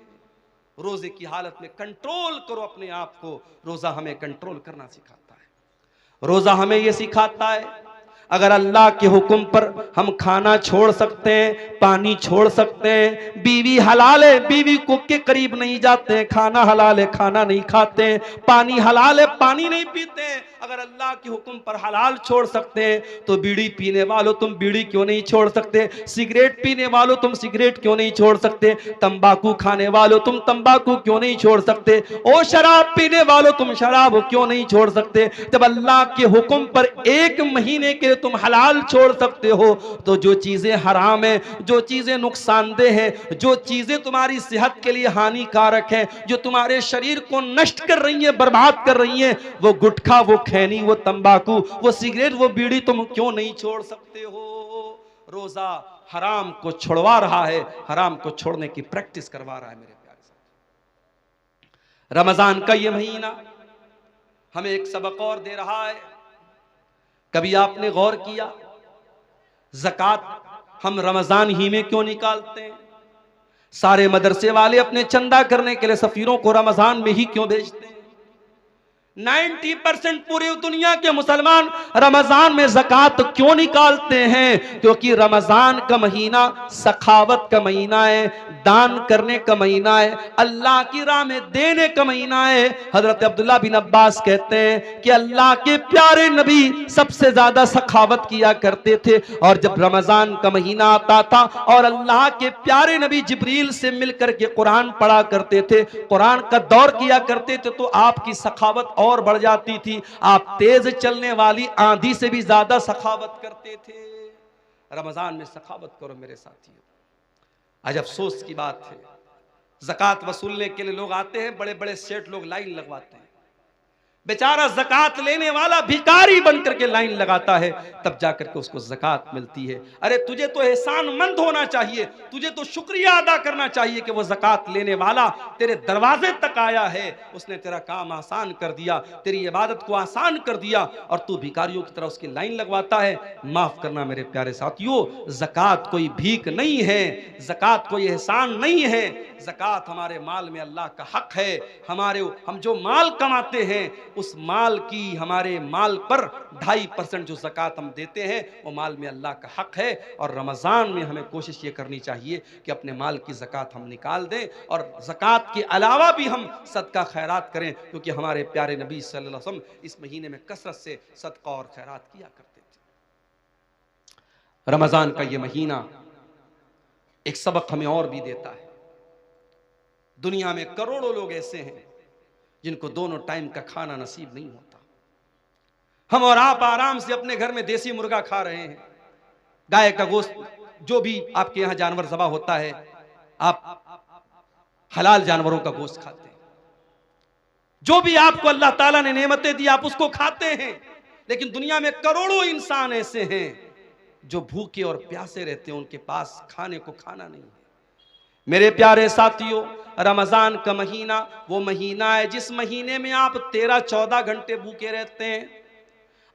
रोजे की हालत में कंट्रोल करो अपने आप को। रोजा हमें कंट्रोल करना सिखाता है, रोजा हमें यह सिखाता है अगर अल्लाह के हुक्म पर हम खाना छोड़ सकते हैं, पानी छोड़ सकते हैं, बीवी हलाल है बीवी को के करीब नहीं जाते हैं, खाना हलाल है खाना नहीं खाते हैं, पानी हलाल है पानी नहीं पीते हैं, अगर अल्लाह के हुक्म पर हलाल छोड़ सकते हैं तो बीड़ी पीने वालों तुम बीड़ी क्यों नहीं छोड़ सकते, सिगरेट पीने वालों तुम सिगरेट क्यों नहीं छोड़ सकते, तंबाकू खाने वालों तुम तंबाकू क्यों नहीं छोड़ सकते, ओ शराब पीने वालों तुम शराब क्यों नहीं छोड़ सकते। जब अल्लाह के हुक्म पर एक महीने के तुम हलाल छोड़ सकते हो तो जो चीजें हराम है, जो चीजें नुकसानदेह है, जो चीजें तुम्हारी सेहत के लिए हानिकारक है, जो तुम्हारे शरीर को नष्ट कर रही है, बर्बाद कर रही है, वो गुटखा वो खैनी वो तंबाकू वो सिगरेट वो बीड़ी तुम क्यों नहीं छोड़ सकते हो। रोजा हराम को छुड़वा रहा है, हराम को छोड़ने की प्रैक्टिस करवा रहा है। मेरे प्यारे साथ रमजान का ये महीना हमें एक सबक और दे रहा है। कभी आपने गौर किया ज़कात हम रमजान ही में क्यों निकालते हैं? सारे मदरसे वाले अपने चंदा करने के लिए सफीरों को रमजान में ही क्यों भेजते हैं? 90% पूरी दुनिया के मुसलमान रमजान में ज़कात क्यों निकालते हैं? क्योंकि रमजान का महीना सखावत का महीना है, दान करने का महीना है, अल्लाह की राह में देने का महीना है। हजरत अब्दुल्ला बिन अब्बास कहते हैं कि अल्लाह के प्यारे नबी सबसे ज्यादा सखावत किया करते थे, और जब रमजान का महीना आता था और अल्लाह के प्यारे नबी जिब्रील से मिलकर के कुरान पढ़ा करते थे, कुरान का दौर किया करते थे, तो आपकी सखावत और बढ़ जाती थी। आप तेज चलने वाली आंधी से भी ज्यादा सखावत करते थे। रमजान में सखावत करो मेरे साथियों। आज अफसोस की बात है, ज़कात वसूलने के लिए लोग आते हैं, बड़े बड़े सेठ लोग लाइन लगवाते हैं, बेचारा ज़कात लेने वाला भिखारी बनकर के लाइन लगाता है, तब जाकर के उसको ज़कात मिलती है। अरे तुझे तो एहसानमंद होना चाहिए, तुझे तो शुक्रिया अदा करना चाहिए कि वो ज़कात लेने वाला तेरे दरवाजे तक आया है, उसने तेरा काम आसान कर दिया, तेरी इबादत को आसान कर दिया, और तू भिखारियों की तरह उसकी लाइन लगवाता है। माफ करना मेरे प्यारे साथियों, ज़कात कोई भीख नहीं है, ज़कात कोई एहसान नहीं है, ज़कात हमारे माल में अल्लाह का हक है। हम जो माल कमाते हैं उस माल की, हमारे माल पर 2.5% जो ज़कात हम देते हैं वो माल में अल्लाह का हक है। और रमज़ान में हमें कोशिश ये करनी चाहिए कि अपने माल की ज़कात हम निकाल दें, और ज़कात के अलावा भी हम सदका खैरात करें, क्योंकि हमारे प्यारे नबी सल्लल्लाहु अलैहि वसल्लम इस महीने में कसरत से सदका और खैरात किया करते थे। रमज़ान का ये महीना एक सबक हमें और भी देता है। दुनिया में करोड़ों लोग ऐसे हैं जिनको दोनों टाइम का खाना नसीब नहीं होता। हम और आप आराम से अपने घर में देसी मुर्गा खा रहे हैं, गाय का गोश्त, जो भी आपके यहां जानवर ज़बा होता है, आप हलाल जानवरों का गोश्त खाते हैं। जो भी आपको अल्लाह ताला ने नेमतें दी आप उसको खाते हैं, लेकिन दुनिया में करोड़ों इंसान ऐसे हैं जो भूखे और प्यासे रहते हैं, उनके पास खाने को खाना नहीं है। मेरे प्यारे साथियों, रमजान का महीना वो महीना है जिस महीने में आप 13-14 घंटे भूखे रहते हैं।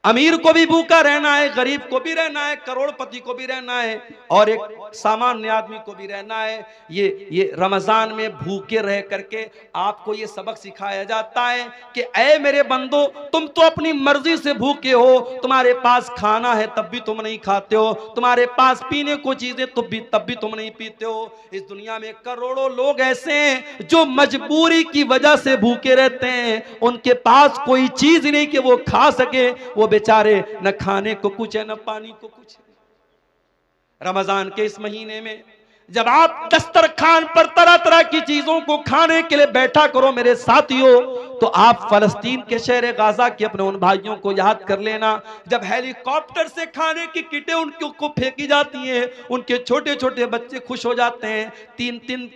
अमीर को भी भूखा रहना है, गरीब को भी रहना है, करोड़पति को भी रहना है, और एक सामान्य आदमी को भी रहना है। ये रमजान में भूखे रह करके आपको ये सबक सिखाया जाता है कि ऐ मेरे बंदो, तुम तो अपनी मर्जी से भूखे हो, तुम्हारे पास खाना है तब भी तुम नहीं खाते हो, तुम्हारे पास पीने को चीजें तब भी तुम नहीं पीते हो। इस दुनिया में करोड़ों लोग ऐसे हैं जो मजबूरी की वजह से भूखे रहते हैं, उनके पास कोई चीज नहीं कि वो खा सके, वो बेचारे न खाने को कुछ है न पानी को कुछ है। रमजान के इस महीने में जब आप दस्तरखान पर तरह तरह की चीजों को खाने के लिए बैठा करो मेरे साथियों, तो आप फलस्तीन के शहर गाजा के अपने उन भाइयों को याद कर लेना, जब हेलीकॉप्टर से खाने की किटें उनको फेंकी जाती हैं, उनके छोटे छोटे बच्चे खुश हो जाते हैं, 3 दिन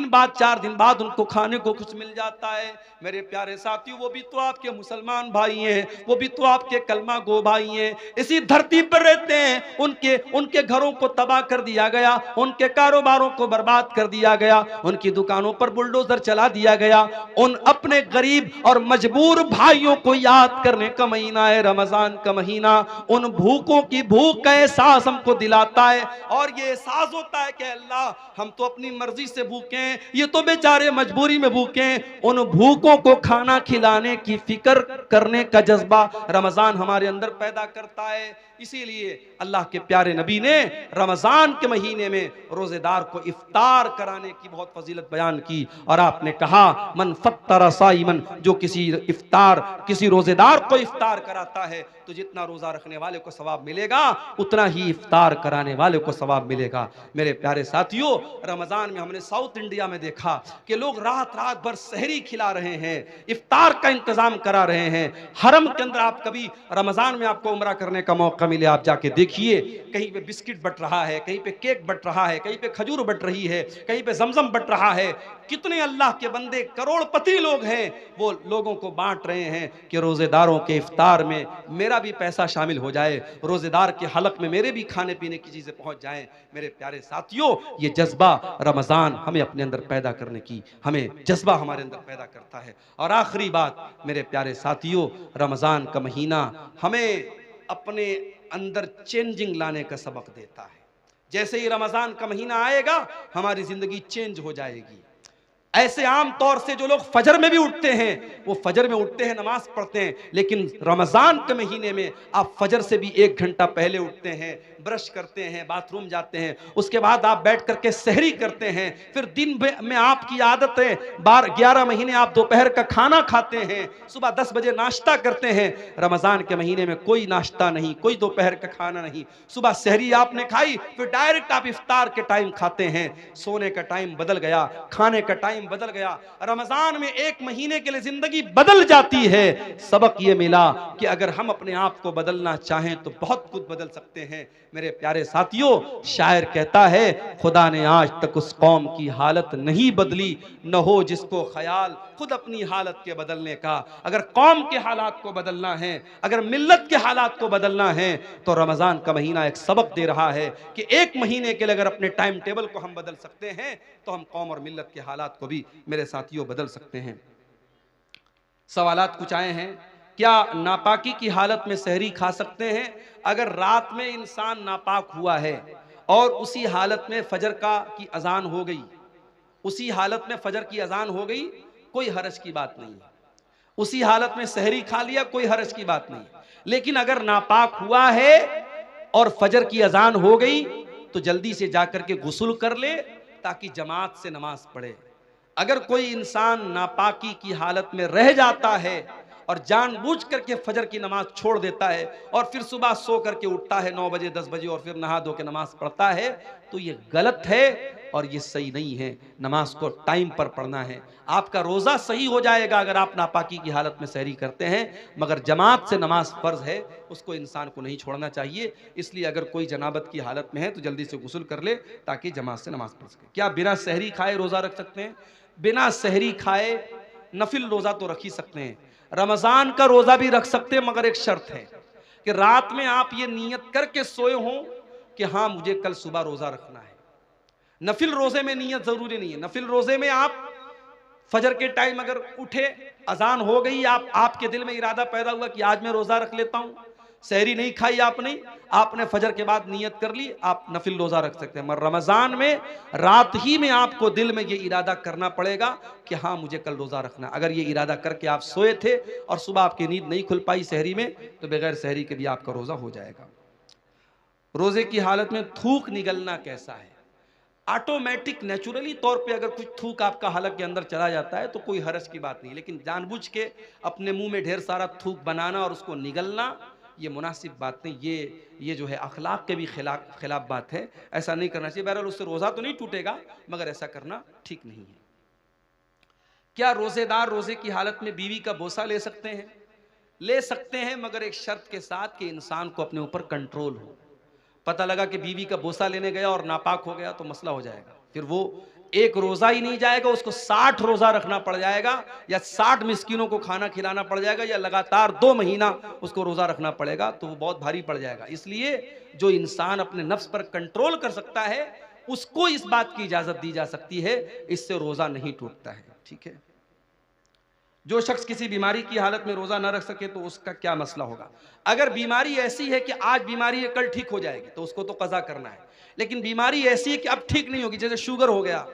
बाद 4 दिन बाद उनको खाने को कुछ मिल जाता है। मेरे प्यारे साथियों, वो भी तो आपके मुसलमान भाई हैं, वो भी तो आपके कलमा गो भाई हैं, इसी धरती पर रहते हैं, उनके घरों को तबाह कर दिया गया, उनके कारोबारों को बर्बाद कर दिया गया, उनकी दुकानों पर बुलडोजर चला दिया गया। उन अपने गरीब और मजबूर भाइयों को याद करने का महीना है रमजान का महीना। उन भूखों की भूख का एहसास हमको दिलाता है, और ये एहसास होता है कि अल्लाह हम तो अपनी मर्जी से भूखे हैं, ये तो बेचारे मजबूरी में भूखे हैं। उन भूखों को खाना खिलाने की फिक्र करने का जज्बा रमजान हमारे अंदर पैदा करता है। इसीलिए अल्लाह के प्यारे नबी ने रमजान के महीने में रोजेदार को इफ्तार कराने की बहुत फजीलत बयान की, और आपने कहा मन फत्तर साइमन, जो किसी रोजेदार को इफ्तार कराता है तो जितना रोजा रखने वाले को सवाब मिलेगा उतना ही इफ्तार कराने वाले को सवाब मिलेगा। मेरे प्यारे साथियों, रमजान में हमने साउथ इंडिया में देखा कि लोग रात भर सहरी खिला रहे हैं, इफ्तार का इंतजाम करा रहे हैं। हरम के अंदर आप कभी रमजान में आपको उम्रा करने का मौका मिले, आप जाके देखिए, कहीं पे बिस्किट बट रहा है, कहीं पे केक बट रहा है, कहीं पे खजूर बट रही है, कहीं पे जमजम बट रहा है। कितने अल्लाह के बंदे करोड़पति लोग हैं, वो लोगों को बांट रहे हैं कि रोजेदारों के इफ्तार में मेरा भी पैसा शामिल हो जाए, रोजेदार के हलक में मेरे भी खाने पीने की चीजें पहुंच जाएं। मेरे प्यारे साथियों, ये जज्बा रमजान हमें अपने अंदर पैदा करने की, हमें जज्बा हमारे अंदर पैदा करता है। और आखिरी बात मेरे प्यारे साथियों, रमजान का महीना हमें अपने अंदर चेंजिंग लाने का सबक देता है। जैसे ही रमजान का महीना आएगा हमारी जिंदगी चेंज हो जाएगी। ऐसे आम तौर से जो लोग फजर में भी उठते हैं, वो फजर में उठते हैं, नमाज पढ़ते हैं, लेकिन रमजान के महीने में आप फजर से भी 1 घंटा पहले उठते हैं, ब्रश करते हैं, बाथरूम जाते हैं, उसके बाद आप बैठ करके सहरी करते हैं, फिर दिन में आपकी आदत है 11 महीने आप दोपहर का खाना खाते हैं, सुबह 10 बजे नाश्ता करते हैं। रमजान के महीने में कोई नाश्ता नहीं, कोई दोपहर का खाना नहीं, सुबह सहरी आपने खाई, फिर डायरेक्ट आप इफ्तार के टाइम खाते हैं। सोने का टाइम बदल गया, खाने का टाइम बदल गया। रमजान में 1 महीने के लिए जिंदगी बदल जाती है। सबक ये मिला कि अगर हम अपने आप को बदलना चाहें तो बहुत कुछ बदल सकते हैं। मेरे प्यारे साथियों, शायर कहता है, खुदा ने आज तक उस कौम की हालत नहीं बदली, न हो जिसको ख्याल खुद अपनी हालत के बदलने का। अगर कौम के हालात को बदलना है, अगर मिल्लत के हालात को बदलना है, तो रमजान का महीना एक सबक दे रहा है कि 1 महीने के लिए अगर अपने टाइम टेबल को हम बदल सकते हैं तो हम कौम और मिल्लत के हालात को भी मेरे साथियों बदल सकते हैं। सवालात कुछ आए हैं, क्या नापाकी की हालत में सहरी खा सकते हैं? अगर रात में इंसान नापाक हुआ है और उसी हालत में फजर की अजान हो गई, उसी हालत में फजर की अजान हो गई, कोई हरज की बात नहीं है। उसी हालत में सहरी खा लिया, कोई हरज की बात नहीं। लेकिन अगर नापाक हुआ है और फजर की अजान हो गई तो जल्दी से जाकर के गुस्ल कर ले ताकि जमात से नमाज पढ़े। अगर कोई इंसान नापाकी की हालत में रह जाता है और जानबूझ करके फजर की नमाज छोड़ देता है और फिर सुबह सो करके उठता है 9 बजे 10 बजे और फिर नहा धो के नमाज पढ़ता है, तो ये गलत है और ये सही नहीं है। नमाज को टाइम पर पढ़ना है। आपका रोजा सही हो जाएगा अगर आप नापाकी की हालत में सहरी करते हैं, मगर जमात से नमाज फर्ज है, उसको इंसान को नहीं छोड़ना चाहिए। इसलिए अगर कोई जनाबत की हालत में है तो जल्दी से गुस्ल कर ले ताकि जमात से नमाज पढ़ सके। क्या बिना सहरी खाए रोजा रख सकते हैं? बिना सहरी खाए नफिल रोजा तो रख ही सकते हैं, रमजान का रोजा भी रख सकते हैं, मगर एक शर्त है कि रात में आप ये नियत करके सोए हों कि हाँ मुझे कल सुबह रोजा रखना है। नफिल रोजे में नियत जरूरी नहीं है। नफिल रोजे में आप फजर के टाइम अगर उठे, अजान हो गई, आपके दिल में इरादा पैदा हुआ कि आज मैं रोजा रख लेता हूं, सहरी नहीं खाई आपने फजर के बाद नियत कर ली, आप नफिल रोजा रख सकते हैं। मगर रमजान में रात ही में आपको दिल में ये इरादा करना पड़ेगा कि हाँ मुझे कल रोजा रखना। अगर ये इरादा करके आप सोए थे और सुबह आपकी नींद नहीं खुल पाई सहरी में, तो बगैर सहरी के भी आपका रोजा हो जाएगा। रोजे की हालत में थूक निगलना कैसा है? ऑटोमेटिक नेचुरली तौर पे अगर कुछ थूक आपका हलक के अंदर चला जाता है तो कोई हर्ज की बात नहीं, लेकिन जानबूझ के अपने मुंह में ढेर सारा थूक बनाना और उसको निगलना, ये मुनासिब बात नहीं, ये जो है अखलाक के भी खिलाफ बात है, ऐसा नहीं करना चाहिए। बहरहाल उससे रोज़ा तो नहीं टूटेगा, मगर ऐसा करना ठीक नहीं है। क्या रोज़ेदार रोज़े की हालत में बीवी का बोसा ले सकते हैं? ले सकते हैं, मगर एक शर्त के साथ कि इंसान को अपने ऊपर कंट्रोल हो। पता लगा कि बीवी का बोसा लेने गया और नापाक हो गया तो मसला हो जाएगा, फिर वो एक रोजा ही नहीं जाएगा, उसको 60 रोजा रखना पड़ जाएगा, या 60 मिस्किनों को खाना खिलाना पड़ जाएगा, या लगातार 2 महीना उसको रोजा रखना पड़ेगा, तो वो बहुत भारी पड़ जाएगा। इसलिए जो इंसान अपने नफ्स पर कंट्रोल कर सकता है उसको इस बात की इजाजत दी जा सकती है, इससे रोजा नहीं टूटता है। ठीक है, जो शख्स किसी बीमारी की हालत में रोजा ना रख सके तो उसका क्या मसला होगा? अगर बीमारी ऐसी है कि आज बीमारी है कल ठीक हो जाएगी तो उसको तो कज़ा करना है, लेकिन बीमारी ऐसी है कि अब ठीक नहीं होगी, जैसे शुगर हो गया,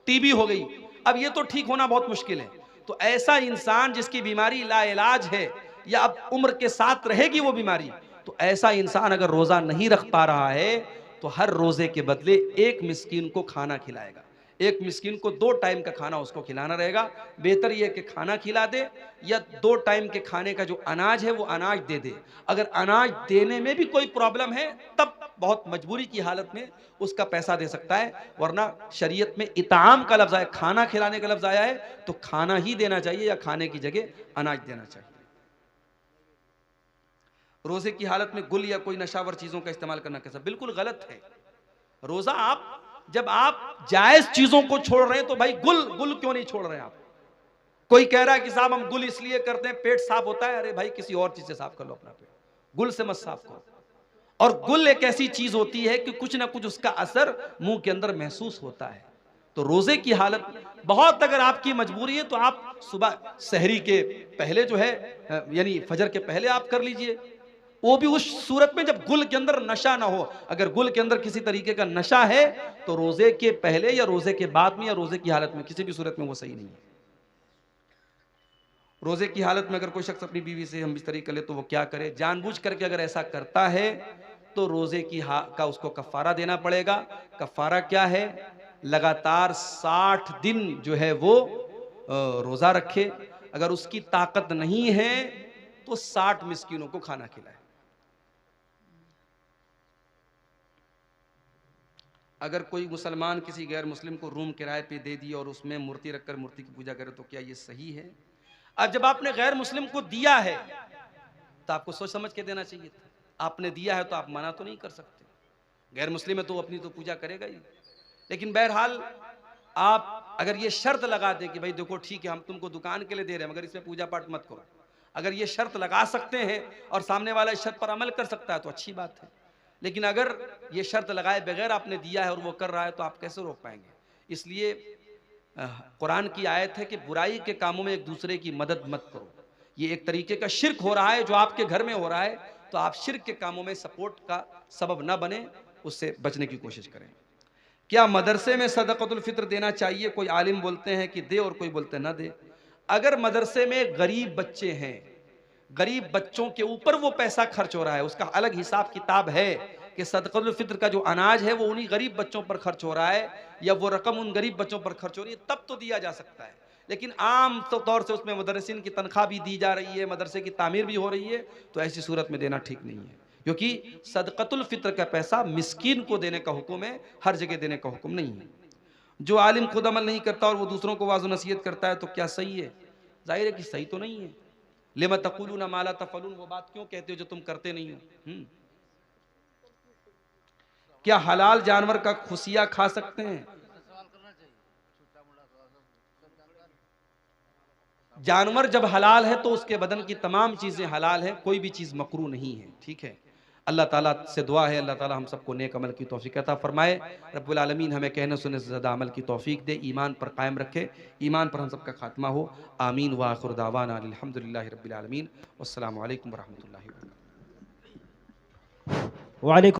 टीबी हो गई, अब ये तो ठीक होना बहुत मुश्किल है, तो ऐसा इंसान जिसकी बीमारी लाइलाज है या अब उम्र के साथ रहेगी वो बीमारी, तो ऐसा इंसान अगर रोजा नहीं रख पा रहा है तो हर रोजे के बदले एक मिस्कीन को खाना खिलाएगा। एक मिस्किन को 2 टाइम का खाना उसको खिलाना रहेगा। बेहतर यह कि खाना खिला दे या 2 टाइम के खाने का जो अनाज है वो अनाज दे दे। अगर अनाज देने में भी कोई प्रॉब्लम है तब बहुत मजबूरी की हालत में उसका पैसा दे सकता है, वरना शरीयत में इताम का लफ्ज आया, खाना खिलाने का लफ्ज आया है, तो खाना ही देना चाहिए या खाने की जगह अनाज देना चाहिए। रोजे की हालत में गुल या कोई नशावर चीजों का इस्तेमाल करना कैसा? बिल्कुल गलत है। रोजा जब आप जायज चीजों को छोड़ रहे हैं तो भाई गुल क्यों नहीं छोड़ रहे हैं आप? कोई कह रहा है कि साहब हम गुल इसलिए करते हैं पेट साफ होता है, अरे भाई किसी और चीज से साफ कर लो अपना पेट, गुल से मत साफ करो। और गुल एक ऐसी चीज होती है कि कुछ ना कुछ उसका असर मुंह के अंदर महसूस होता है। तो रोजे की हालत बहुत, अगर आपकी मजबूरी है तो आप सुबह सहरी के पहले जो है यानी फजर के पहले आप कर लीजिए, वो भी उस सूरत में जब गुल के अंदर नशा ना हो। अगर गुल के अंदर किसी तरीके का नशा है तो रोजे के पहले या रोजे के बाद में या रोजे की हालत में किसी भी सूरत में वो सही नहीं है। रोजे की हालत में अगर कोई शख्स अपनी बीवी से हम बिस्तरी कर ले तो वो क्या करे? जानबूझ करके अगर ऐसा करता है तो रोजे का उसको कफारा देना पड़ेगा। कफारा क्या है? लगातार 60 दिन जो है वो रोजा रखे। अगर उसकी ताकत नहीं है तो 60 मिस्कीनों को खाना खिलाए। अगर कोई मुसलमान किसी गैर मुस्लिम को रूम किराए पे दे दिया और उसमें मूर्ति रखकर मूर्ति की पूजा करे तो क्या ये सही है? अब जब आपने गैर मुस्लिम को दिया है तो आपको सोच समझ के देना चाहिए था। आपने दिया है तो आप मना तो नहीं कर सकते, गैर मुस्लिम है तो अपनी तो पूजा करेगा ही। लेकिन बहरहाल आप अगर ये शर्त लगा दें कि भाई देखो ठीक है हम तुमको दुकान के लिए दे रहे हैं मगर इसमें पूजा पाठ मत करो, अगर ये शर्त लगा सकते हैं और सामने वाला इस शर्त पर अमल कर सकता है तो अच्छी बात है। लेकिन अगर ये शर्त लगाए बगैर आपने दिया है और वो कर रहा है तो आप कैसे रोक पाएंगे? इसलिए कुरान की आयत है कि बुराई के कामों में एक दूसरे की मदद मत करो। ये एक तरीके का शिर्क हो रहा है जो आपके घर में हो रहा है, तो आप शिर्क के कामों में सपोर्ट का सबब ना बने, उससे बचने की कोशिश करें। क्या मदरसे में सदक़तुल फित्र देना चाहिए? कोई आलिम बोलते हैं कि दे और कोई बोलते हैं ना दे। अगर मदरसे में गरीब बच्चे हैं, गरीब बच्चों के ऊपर वो पैसा खर्च हो रहा है, उसका अलग हिसाब किताब है कि सदक़तुल फित्र का जो अनाज है वो उन्हीं गरीब बच्चों पर खर्च हो रहा है या वो रकम उन गरीब बच्चों पर खर्च हो रही है, तब तो दिया जा सकता है। लेकिन आम तौर से उसमें मदरसिन की तनख्वाह भी दी जा रही है, मदरसे की तामीर भी हो रही है, तो ऐसी सूरत में देना ठीक नहीं है, क्योंकि सदक़तुल फित्र का पैसा मिस्कीन को देने का हुक्म है, हर जगह देने का हुक्म नहीं है। जो आलिम खुद अमल नहीं करता और वो दूसरों को वाज़ नसीहत करता है तो क्या सही है? जाहिर है कि सही तो नहीं है। लिमा तक़ूलूना मा ला तफ़अलून, वो बात क्यों कहते हो जो तुम करते नहीं हो? क्या हलाल जानवर का खुसिया खा सकते हैं? जानवर जब हलाल है तो उसके बदन की तमाम चीज़ें हलाल है, कोई भी चीज़ मकरूह नहीं है। ठीक है, अल्लाह ताला से दुआ है अल्लाह ताला हम सबको नेक अमल की तौफीक अता फरमाए। रब्बुल आलमीन हमें कहने सुनने से ज़्यादा अमल की तौफीक दे, ईमान पर कायम रखे, ईमान पर हम सबका खात्मा हो। आमीन व आखिर दावाना अल्हम्दुलिल्लाहि रब्बिल आलमीन। वस्सलामु अलैकुम व रहमतुल्लाहि व बरकातुहू। वालेकुम